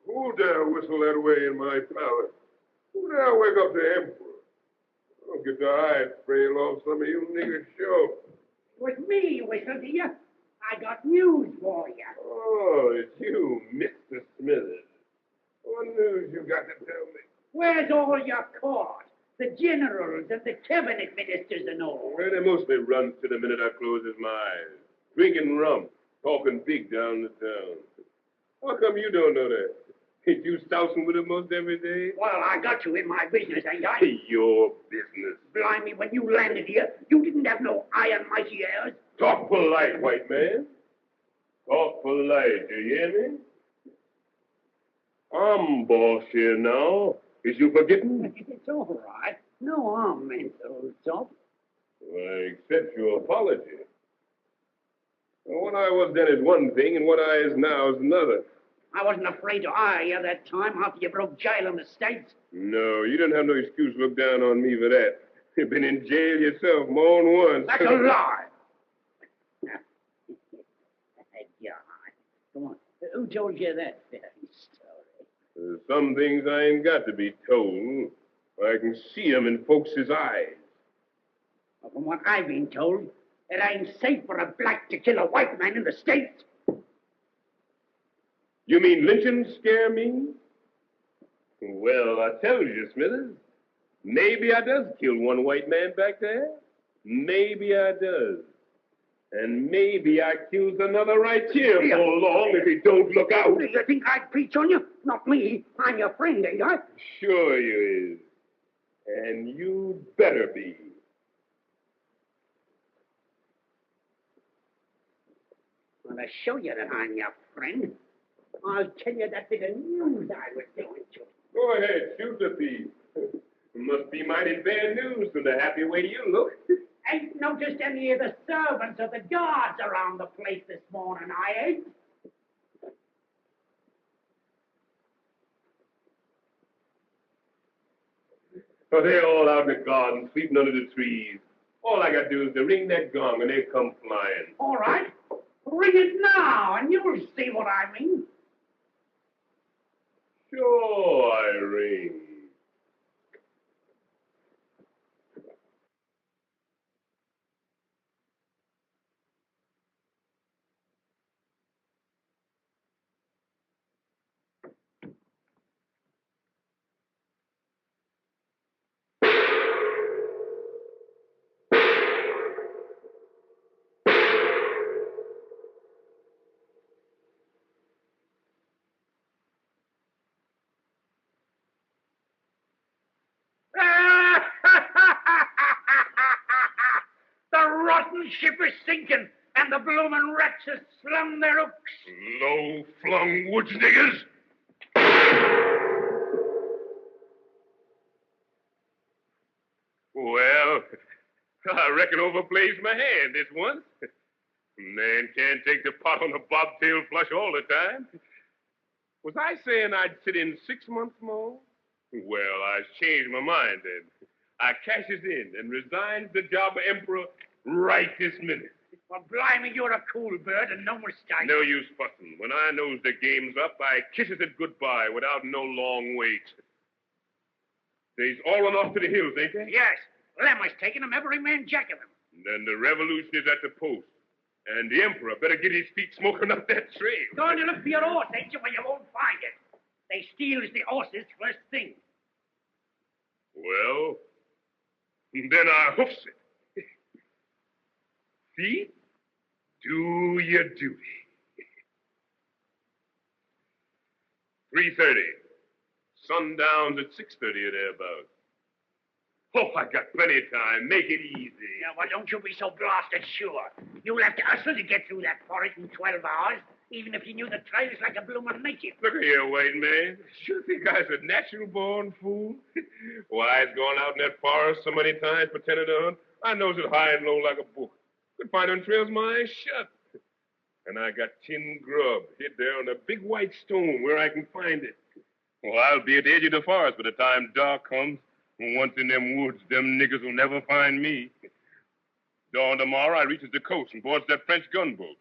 Speaker 10: Who dare whistle that way in my palace? Who dare wake up the emperor? I'll get the hide trail off some of you niggas' show.
Speaker 9: It was me you whistled, dear. I got news for you.
Speaker 10: Oh, it's you, Mr. Smithers. What news you got to tell me?
Speaker 9: Where's all your court? The generals and the cabinet ministers and all.
Speaker 10: Well, they mostly run to the minute I closes my eyes. Drinking rum, talking big down the town.
Speaker 6: How come you don't know that? Ain't you stousing with him most every day?
Speaker 9: Well, I got you in my business, ain't I?
Speaker 6: Your business.
Speaker 9: Blimey, when you landed here, you didn't have no iron mighty airs.
Speaker 6: Talk polite, white man. Talk polite, do you hear me? I'm boss here now. Is you forgetting?
Speaker 9: It's all right. No harm meant, old top.
Speaker 6: Well, I accept your apology. Well, what I was then is one thing, and what I is now is another.
Speaker 9: I wasn't afraid to hire you that time after you broke jail in the States.
Speaker 6: No, you didn't have no excuse to look down on me for that. You've been in jail yourself more than once.
Speaker 9: That's a lie. Yeah. Come on. Who told you that fairy story?
Speaker 6: There's some things I ain't got to be told. I can see 'em in folks' eyes.
Speaker 9: Well, from what I've been told, it ain't safe for a black to kill a white man in the States.
Speaker 6: You mean lynching scare me? Well, I tell you, Smithers, maybe I does kill one white man back there. Maybe I does. And maybe I kills another right here
Speaker 9: Yeah.
Speaker 6: for long if he don't look out.
Speaker 9: Do you think I'd preach on you? Not me. I'm your friend, ain't I?
Speaker 6: Sure you is. And you better be.
Speaker 9: Well, to show you that I'm your friend, I'll tell you that bit of news I was doing to.
Speaker 6: Go ahead, shoot the thief. Must be mighty bad news from the happy way you look.
Speaker 9: Ain't noticed any of the servants or the guards around the place this morning, I ain't.
Speaker 6: So they're all out in the garden, sleeping under the trees. All I got to do is to ring that gong and they come flying.
Speaker 9: All right. Ring it now, and you'll see what I mean.
Speaker 6: Sure, I ring.
Speaker 9: The rotten ship is sinking, and the bloomin' rats have slung their hooks.
Speaker 6: Low-flung woods niggers. Well, I reckon overplays my hand this once. Man can't take the pot on a bobtail flush all the time. Was I saying I'd sit in 6 months more? Well, I changed my mind then. I cashes in and resigns the job of emperor right this minute.
Speaker 9: Well, blimey, you're a cool bird and no mistake.
Speaker 6: No use fussing. When I knows the game's up, I kisses it goodbye without no long wait. They's all run off to the hills, ain't they?
Speaker 9: Yes. Lemmer's taking them, every man jack of them.
Speaker 6: Then the revolution is at the post. And the emperor better get his feet smoking up that trail.
Speaker 9: Going to look for your horse, ain't you? Well, you won't find it. They steals the horses first thing.
Speaker 6: Well, then I hoofs it. See? Do your duty. 3:30. Sundown's at 6:30 or thereabouts. Oh, I got plenty of time. Make it easy.
Speaker 9: Yeah, well, don't you be so blasted sure. You'll have to hustle to get through that forest in 12 hours, even if you knew the trails like a bloomin' native.
Speaker 6: Look here, white man. You think I was a natural-born fool? Why, I've gone out in that forest so many times pretending to hunt. I knows it high and low like a book. Could find them trails my eyes shut. And I got tin grub hid there on a big white stone where I can find it. Well, I'll be at the edge of the forest by the time dark comes. And once in them woods, them niggers will never find me. Dawn tomorrow, I reaches the coast and boards that French gunboat.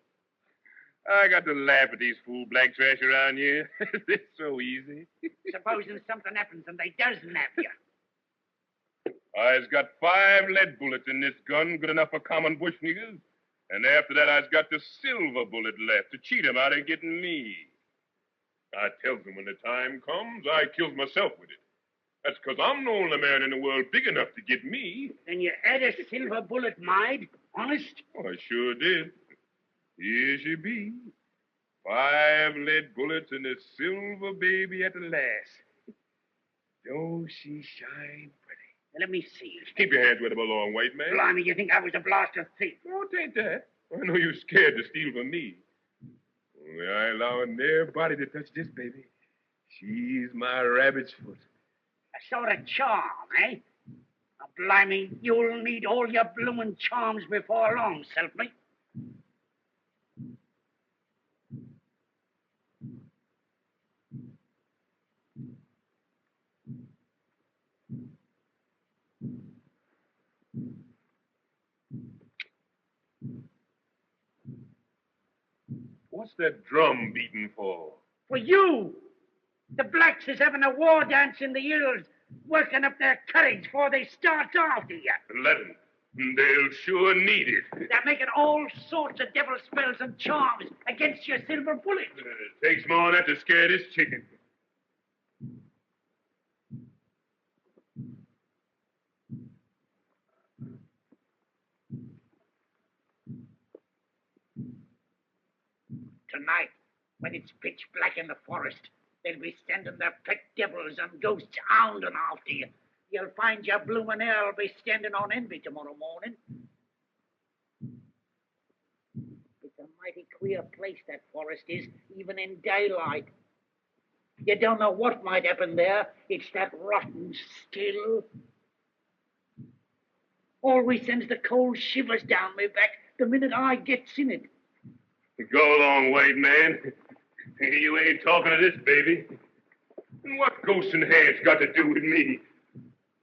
Speaker 6: I got to laugh at these fool black trash around here. It's so easy.
Speaker 9: Supposing something happens and they does nab you.
Speaker 6: I's got 5 lead bullets in this gun, good enough for common bush niggers. And after that, I's got the silver bullet left to cheat 'em out of getting me. I tells 'em when the time comes, I kills myself with it. That's 'cause I'm the only man in the world big enough to get me.
Speaker 9: Then you had a silver bullet made? Honest?
Speaker 6: Oh, I sure did. Here she be.
Speaker 2: 5 lead bullets and a silver baby at the last. Don't she shine pretty?
Speaker 9: Let me see.
Speaker 2: Keep your hands where they belong, white man.
Speaker 9: Blimey, you think I was a blaster thief?
Speaker 2: Oh, take that. I know you're scared to steal from me. Only I allow nobody to touch this baby. She's my rabbit's foot.
Speaker 9: A sort of charm, eh? Oh, blimey, you'll need all your bloomin' charms before long, Selfie.
Speaker 2: What's that drum beating for?
Speaker 9: For you! The blacks is having a war dance in the hills, working up their courage before they start after you.
Speaker 2: Let 'em. They'll sure need it.
Speaker 9: They're making all sorts of devil spells and charms against your silver bullet.
Speaker 2: It takes more than that to scare this chicken.
Speaker 9: Tonight, when it's pitch black in the forest, they'll be sending their pet devils and ghosts hounding after you. You'll find your bloomin' Earl be standing on envy tomorrow morning. It's a mighty queer place, that forest is, even in daylight. You don't know what might happen there. It's that rotten still. Always sends the cold shivers down my back the minute I gets in it.
Speaker 2: Go along, white man. You ain't talking to this baby. What ghosts and hands got to do with me?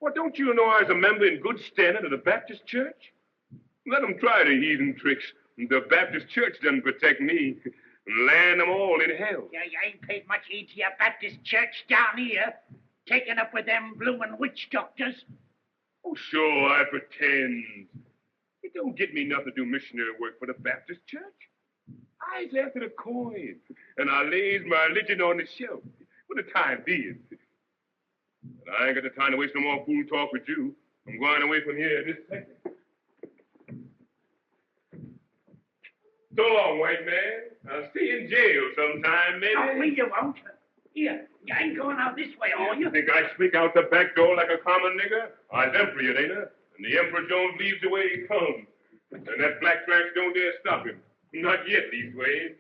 Speaker 2: Well, don't you know I was a member in good standing of the Baptist church? Let them try the heathen tricks. The Baptist church doesn't protect me. Land them all in hell.
Speaker 9: Yeah, you ain't paid much heed to your Baptist church down here, taking up with them bloomin' witch doctors.
Speaker 2: Oh, sure, I pretend. It don't get me nothing to do missionary work for the Baptist church. I's after the coin, and I lays my religion on the shelf for the time being. But I ain't got the time to waste no more fool talk with you. I'm going away from here this second. So long, white man. I'll see you in jail sometime, maybe.
Speaker 9: Oh, me you won't. Here, you ain't going out this way, are you?
Speaker 2: Think I sneak out the back door like a common nigger? I's emperor, you ain't I? And the Emperor Jones leaves the way he comes. And that black trash don't dare stop him. Not yet, leastways.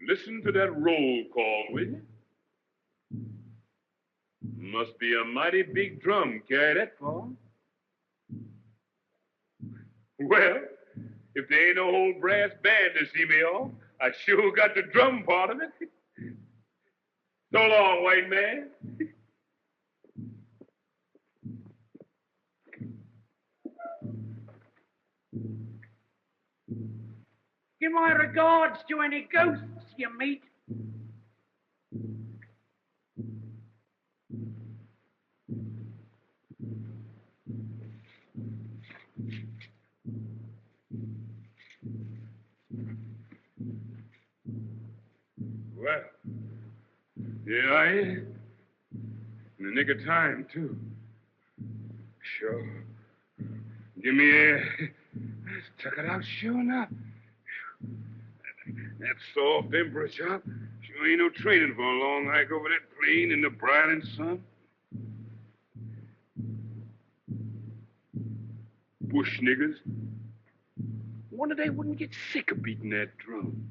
Speaker 2: Listen to that roll call, will you? Must be a mighty big drum carry that far. Well, if there ain't no whole brass band to see me off, I sure got the drum part of it. So long, white man.
Speaker 9: Give my regards to any ghosts you meet.
Speaker 2: Well, here I am. In the nick of time, too. Sure. Give me air. Stuck it out sure enough. That soft emperor chop sure ain't no training for a long hike over that plain in the broiling sun. Bush niggers. Wonder they wouldn't get sick of beating that drum.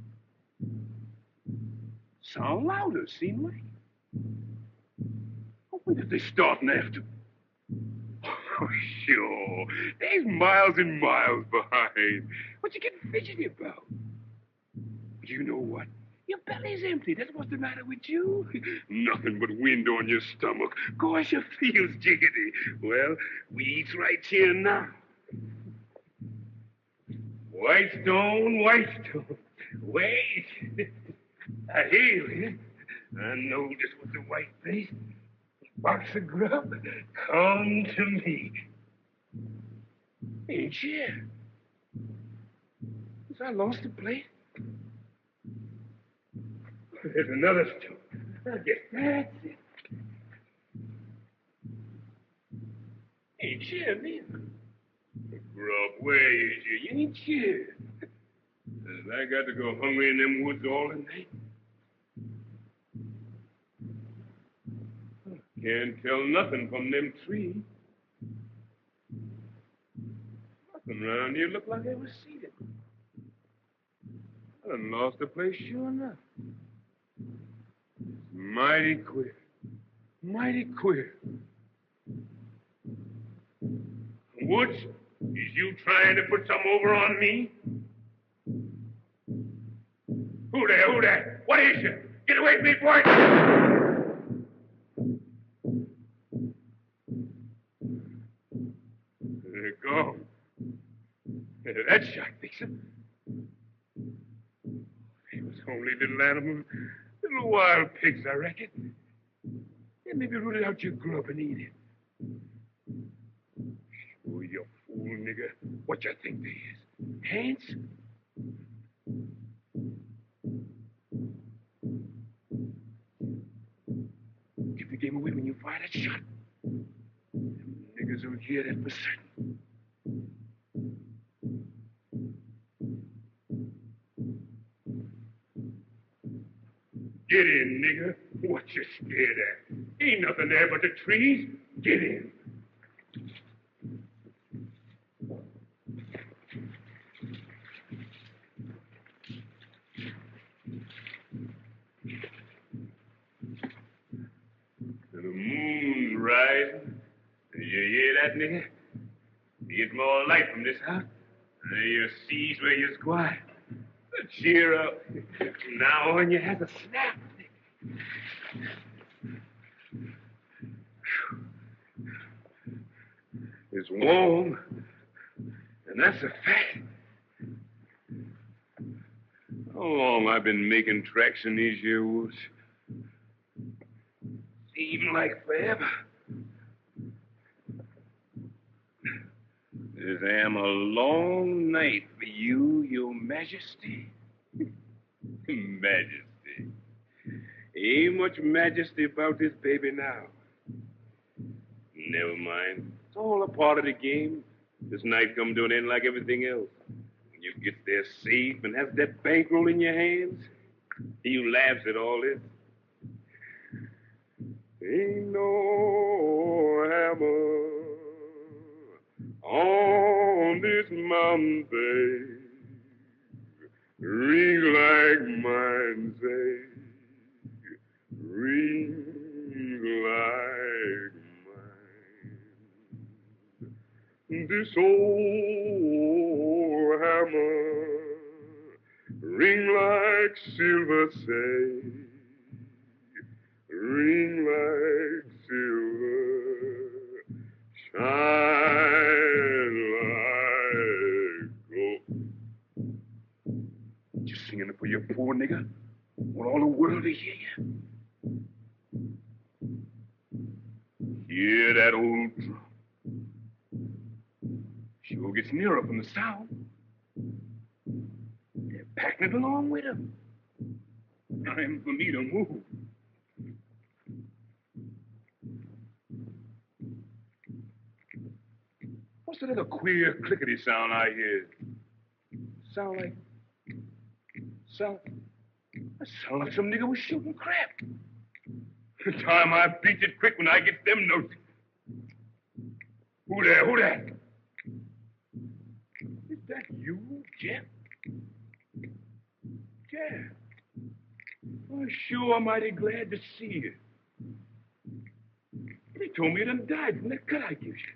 Speaker 2: Sound louder, seem like. When did they start after? Oh, sure. There's miles and miles behind. What you getting fidgety about? You know what? Your belly's empty. That's what's the matter with you. Nothing but wind on your stomach. Gosh, your feels jiggity. Well, we eats right here now. White stone, white stone. Wait. I hear you. I know just what the white face. Box of grub. Come to me. Ain't here. Was I lost the plate? There's another stone. I guess that's it. Ain't chair, nigga. Grub, where is you? You ain't chair. I got to go hungry in them woods all the night. Can't tell nothing from them trees. Nothing around here look like they was seated. I done lost the place sure enough. Mighty queer. Mighty queer. Woods, is you trying to put some over on me? Who there? Who there? What is you? Get away from me, boy! They're gone. That shot, Dixon. They was only little animals, little wild pigs, I reckon. They maybe rooted out your grub and eat it. Oh, you fool, nigger. What you think they is? Hands? Keep the game away when you fire that shot. Them niggers will hear that for certain. Get in, nigger. What you scared at? Ain't nothing there but the trees. Get in. The moon rising. You hear that, nigger? You get more light from this house. You sees where you're quiet. Cheer up. Now on you has a snap. It's warm, and that's a fact. How long I've been making tracks in these here woods? Seems like forever. This am a long night for you, your majesty. Majesty. Ain't much majesty about this baby now. Never mind. It's all a part of the game. This night come to an end like everything else. When you get there safe and have that bankroll in your hands, you laughs at all this. Ain't no hammer on this mountain, babe. Ring like mine, say. Ring like mine. This old hammer ring like silver, say. Ring like silver. Shine like gold. You singing it for your poor nigga? Want all the world to hear you? Hear that old drum? Sure gets nearer from the sound. They're packing it along with them. Time for me to move. What's that other queer clickety sound I hear? That sound like some nigga was shooting crap. The time I beat it quick when I get them notes. Who there? Who there? Is that you, Jeff? Jeff. I'm sure mighty glad to see you. They told me you done died from that cut I gave you.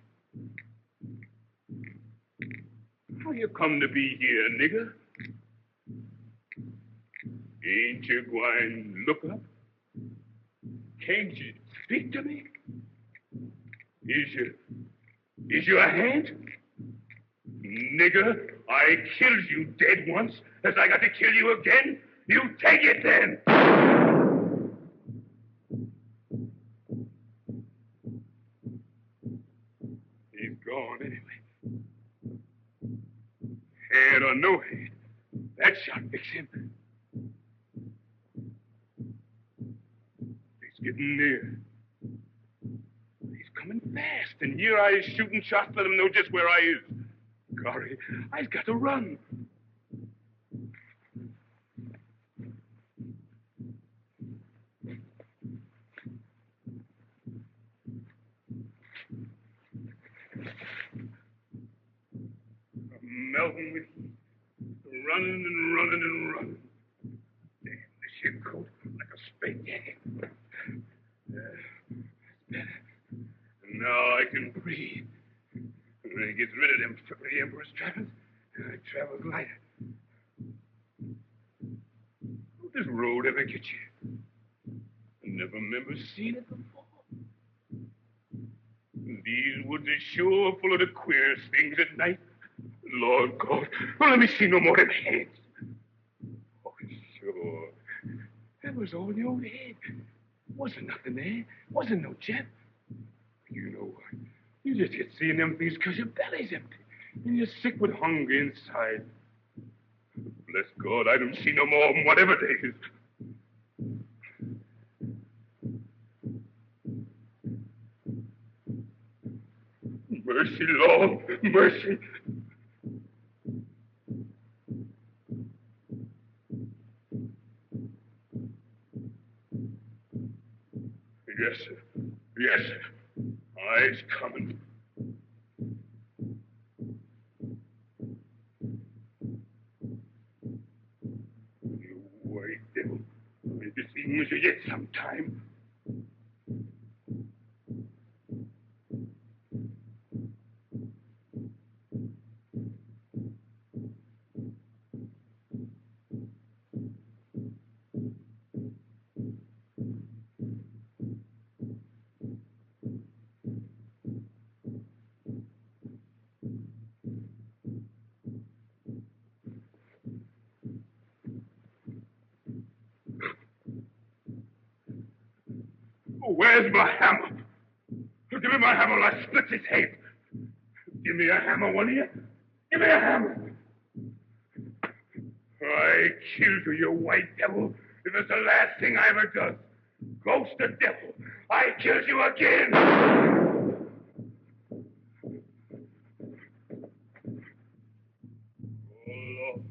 Speaker 2: How you come to be here, nigga? Ain't you going to look up? Can't you speak to me? Is you a hand? Nigga, I killed you dead once. As I got to kill you again? You take it then! He's gone anyway. Head or no head, that shot fix him. He's getting near. He's coming fast, and here I is shooting shots, let them know just where I is. Golly, I's got to run. I'm melting with heat, running and running and running. Damn, the ship coat like a straight jacket. That's better. And now I can breathe. When it gets rid of them the Emperor's trappings, I travel lighter. How'd this road ever get you? I never remember seeing it before. These woods are sure full of the queerest things at night. Lord God, don't let me see no more of them heads. Oh, sure. That was all in your old head. Wasn't nothing there. Wasn't no chap. You know what? You just get seeing them things because your belly's empty. And you're sick with hunger inside. Bless God, I don't see no more of them, whatever they is. Mercy, Lord, mercy. Yes, sir. Yes, sir. I's coming. You white devil. I'll be seeing you yet sometime. Where's my hammer? Give me my hammer or I split his head. Give me a hammer, one of you. Give me a hammer. I killed you, you white devil. It was the last thing I ever done. Ghost the devil. I killed you again. Oh, Lord.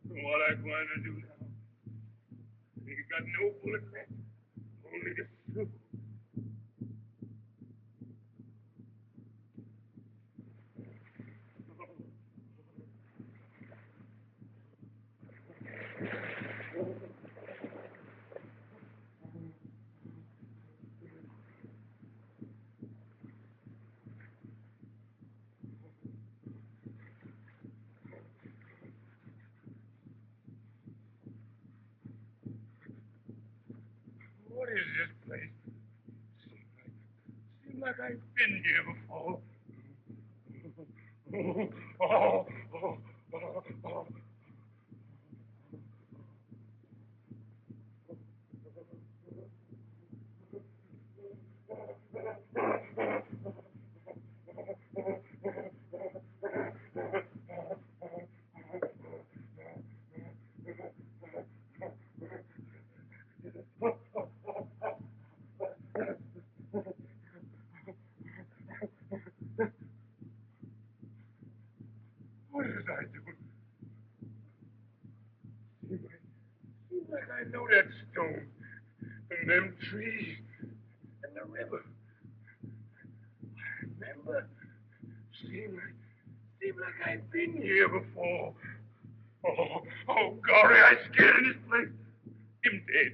Speaker 2: What am I going to do now? You got no bullet left. Only the soup. What is this place? Seems like I've been here before. Oh. What is I doing? Seems like I know that stone, and them trees, and the river. I remember. Seems like I've been here before. Oh, golly, I scared in this place. Him dead.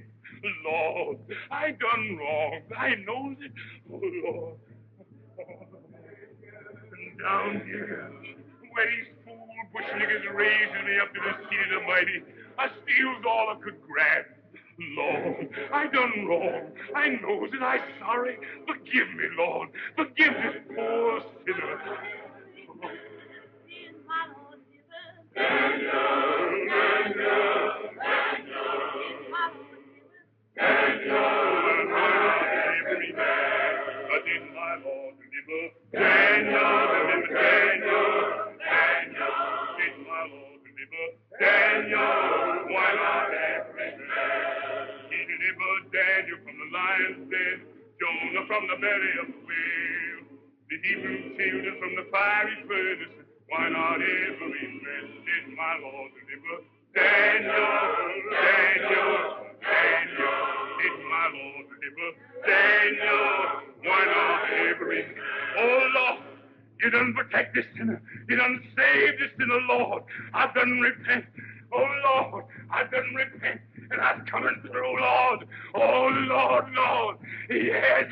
Speaker 2: Lord, I done wrong. I knows it. Oh, Lord. And down here, where these fool bush niggas raising me up to the seat of the mighty, I steals all I could grab. Lord, I done wrong. I knows it. I sorry. Forgive me, Lord. Forgive this poor sinner. Daniel from the lion's den, Jonah from the belly of the whale. Keep him shielded from the fiery furnace. Why not every man did my Lord deliver? Daniel, Daniel, Daniel, did my Lord deliver? Daniel, why not every man? Oh, Lord, you done protect this sinner. You done save this sinner, Lord. I done repent. Oh, Lord, I done repent. And I'm coming through, Lord. Oh, Lord, Lord. Yes.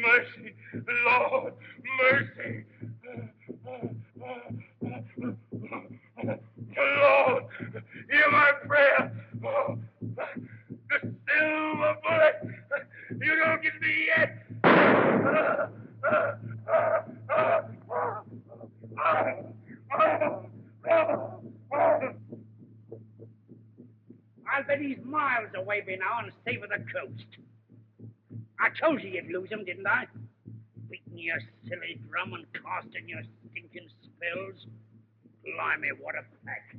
Speaker 2: Mercy, Lord, mercy. Lord, hear my prayer. The silver bullet, you don't get me yet.
Speaker 9: I'll bet he's miles away by now and stay with the coast. I told you you'd lose him, didn't I? Beating your silly drum and casting your stinking spells. Blimey, what a pack.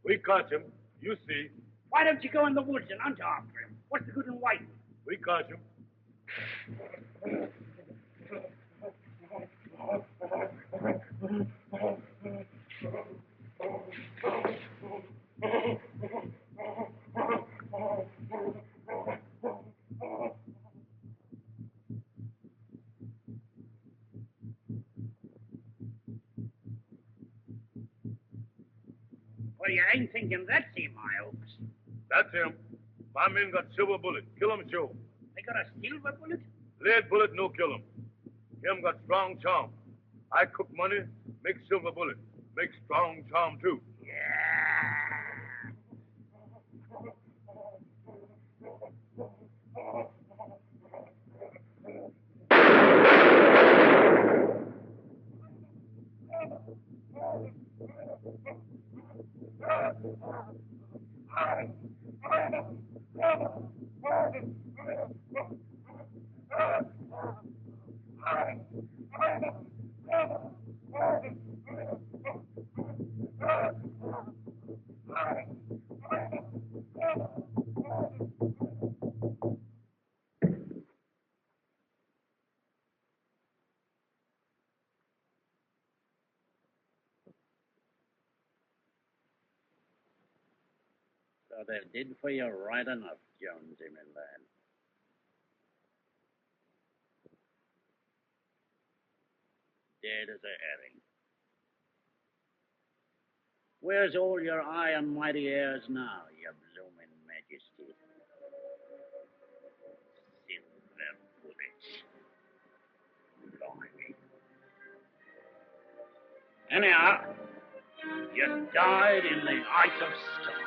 Speaker 10: We caught him. You see.
Speaker 9: Why don't you go in the woods and hunt after him? What's the good in waiting?
Speaker 10: We caught him.
Speaker 9: Well, you ain't thinking that's him, I hopes.
Speaker 10: That's him. My men got silver bullet. Kill him, Joe.
Speaker 9: They got a silver bullet?
Speaker 10: Lead bullet, no kill him. Him got strong charm. I cook money, make silver bullet. Make strong charm, too.
Speaker 9: Yeah. So they did for you right enough, Jonesy, my lad. Dead as a herring. Where's all your high and mighty airs now, your blooming majesty? Silver bullets. Blimey. Anyhow, you died in the height of style.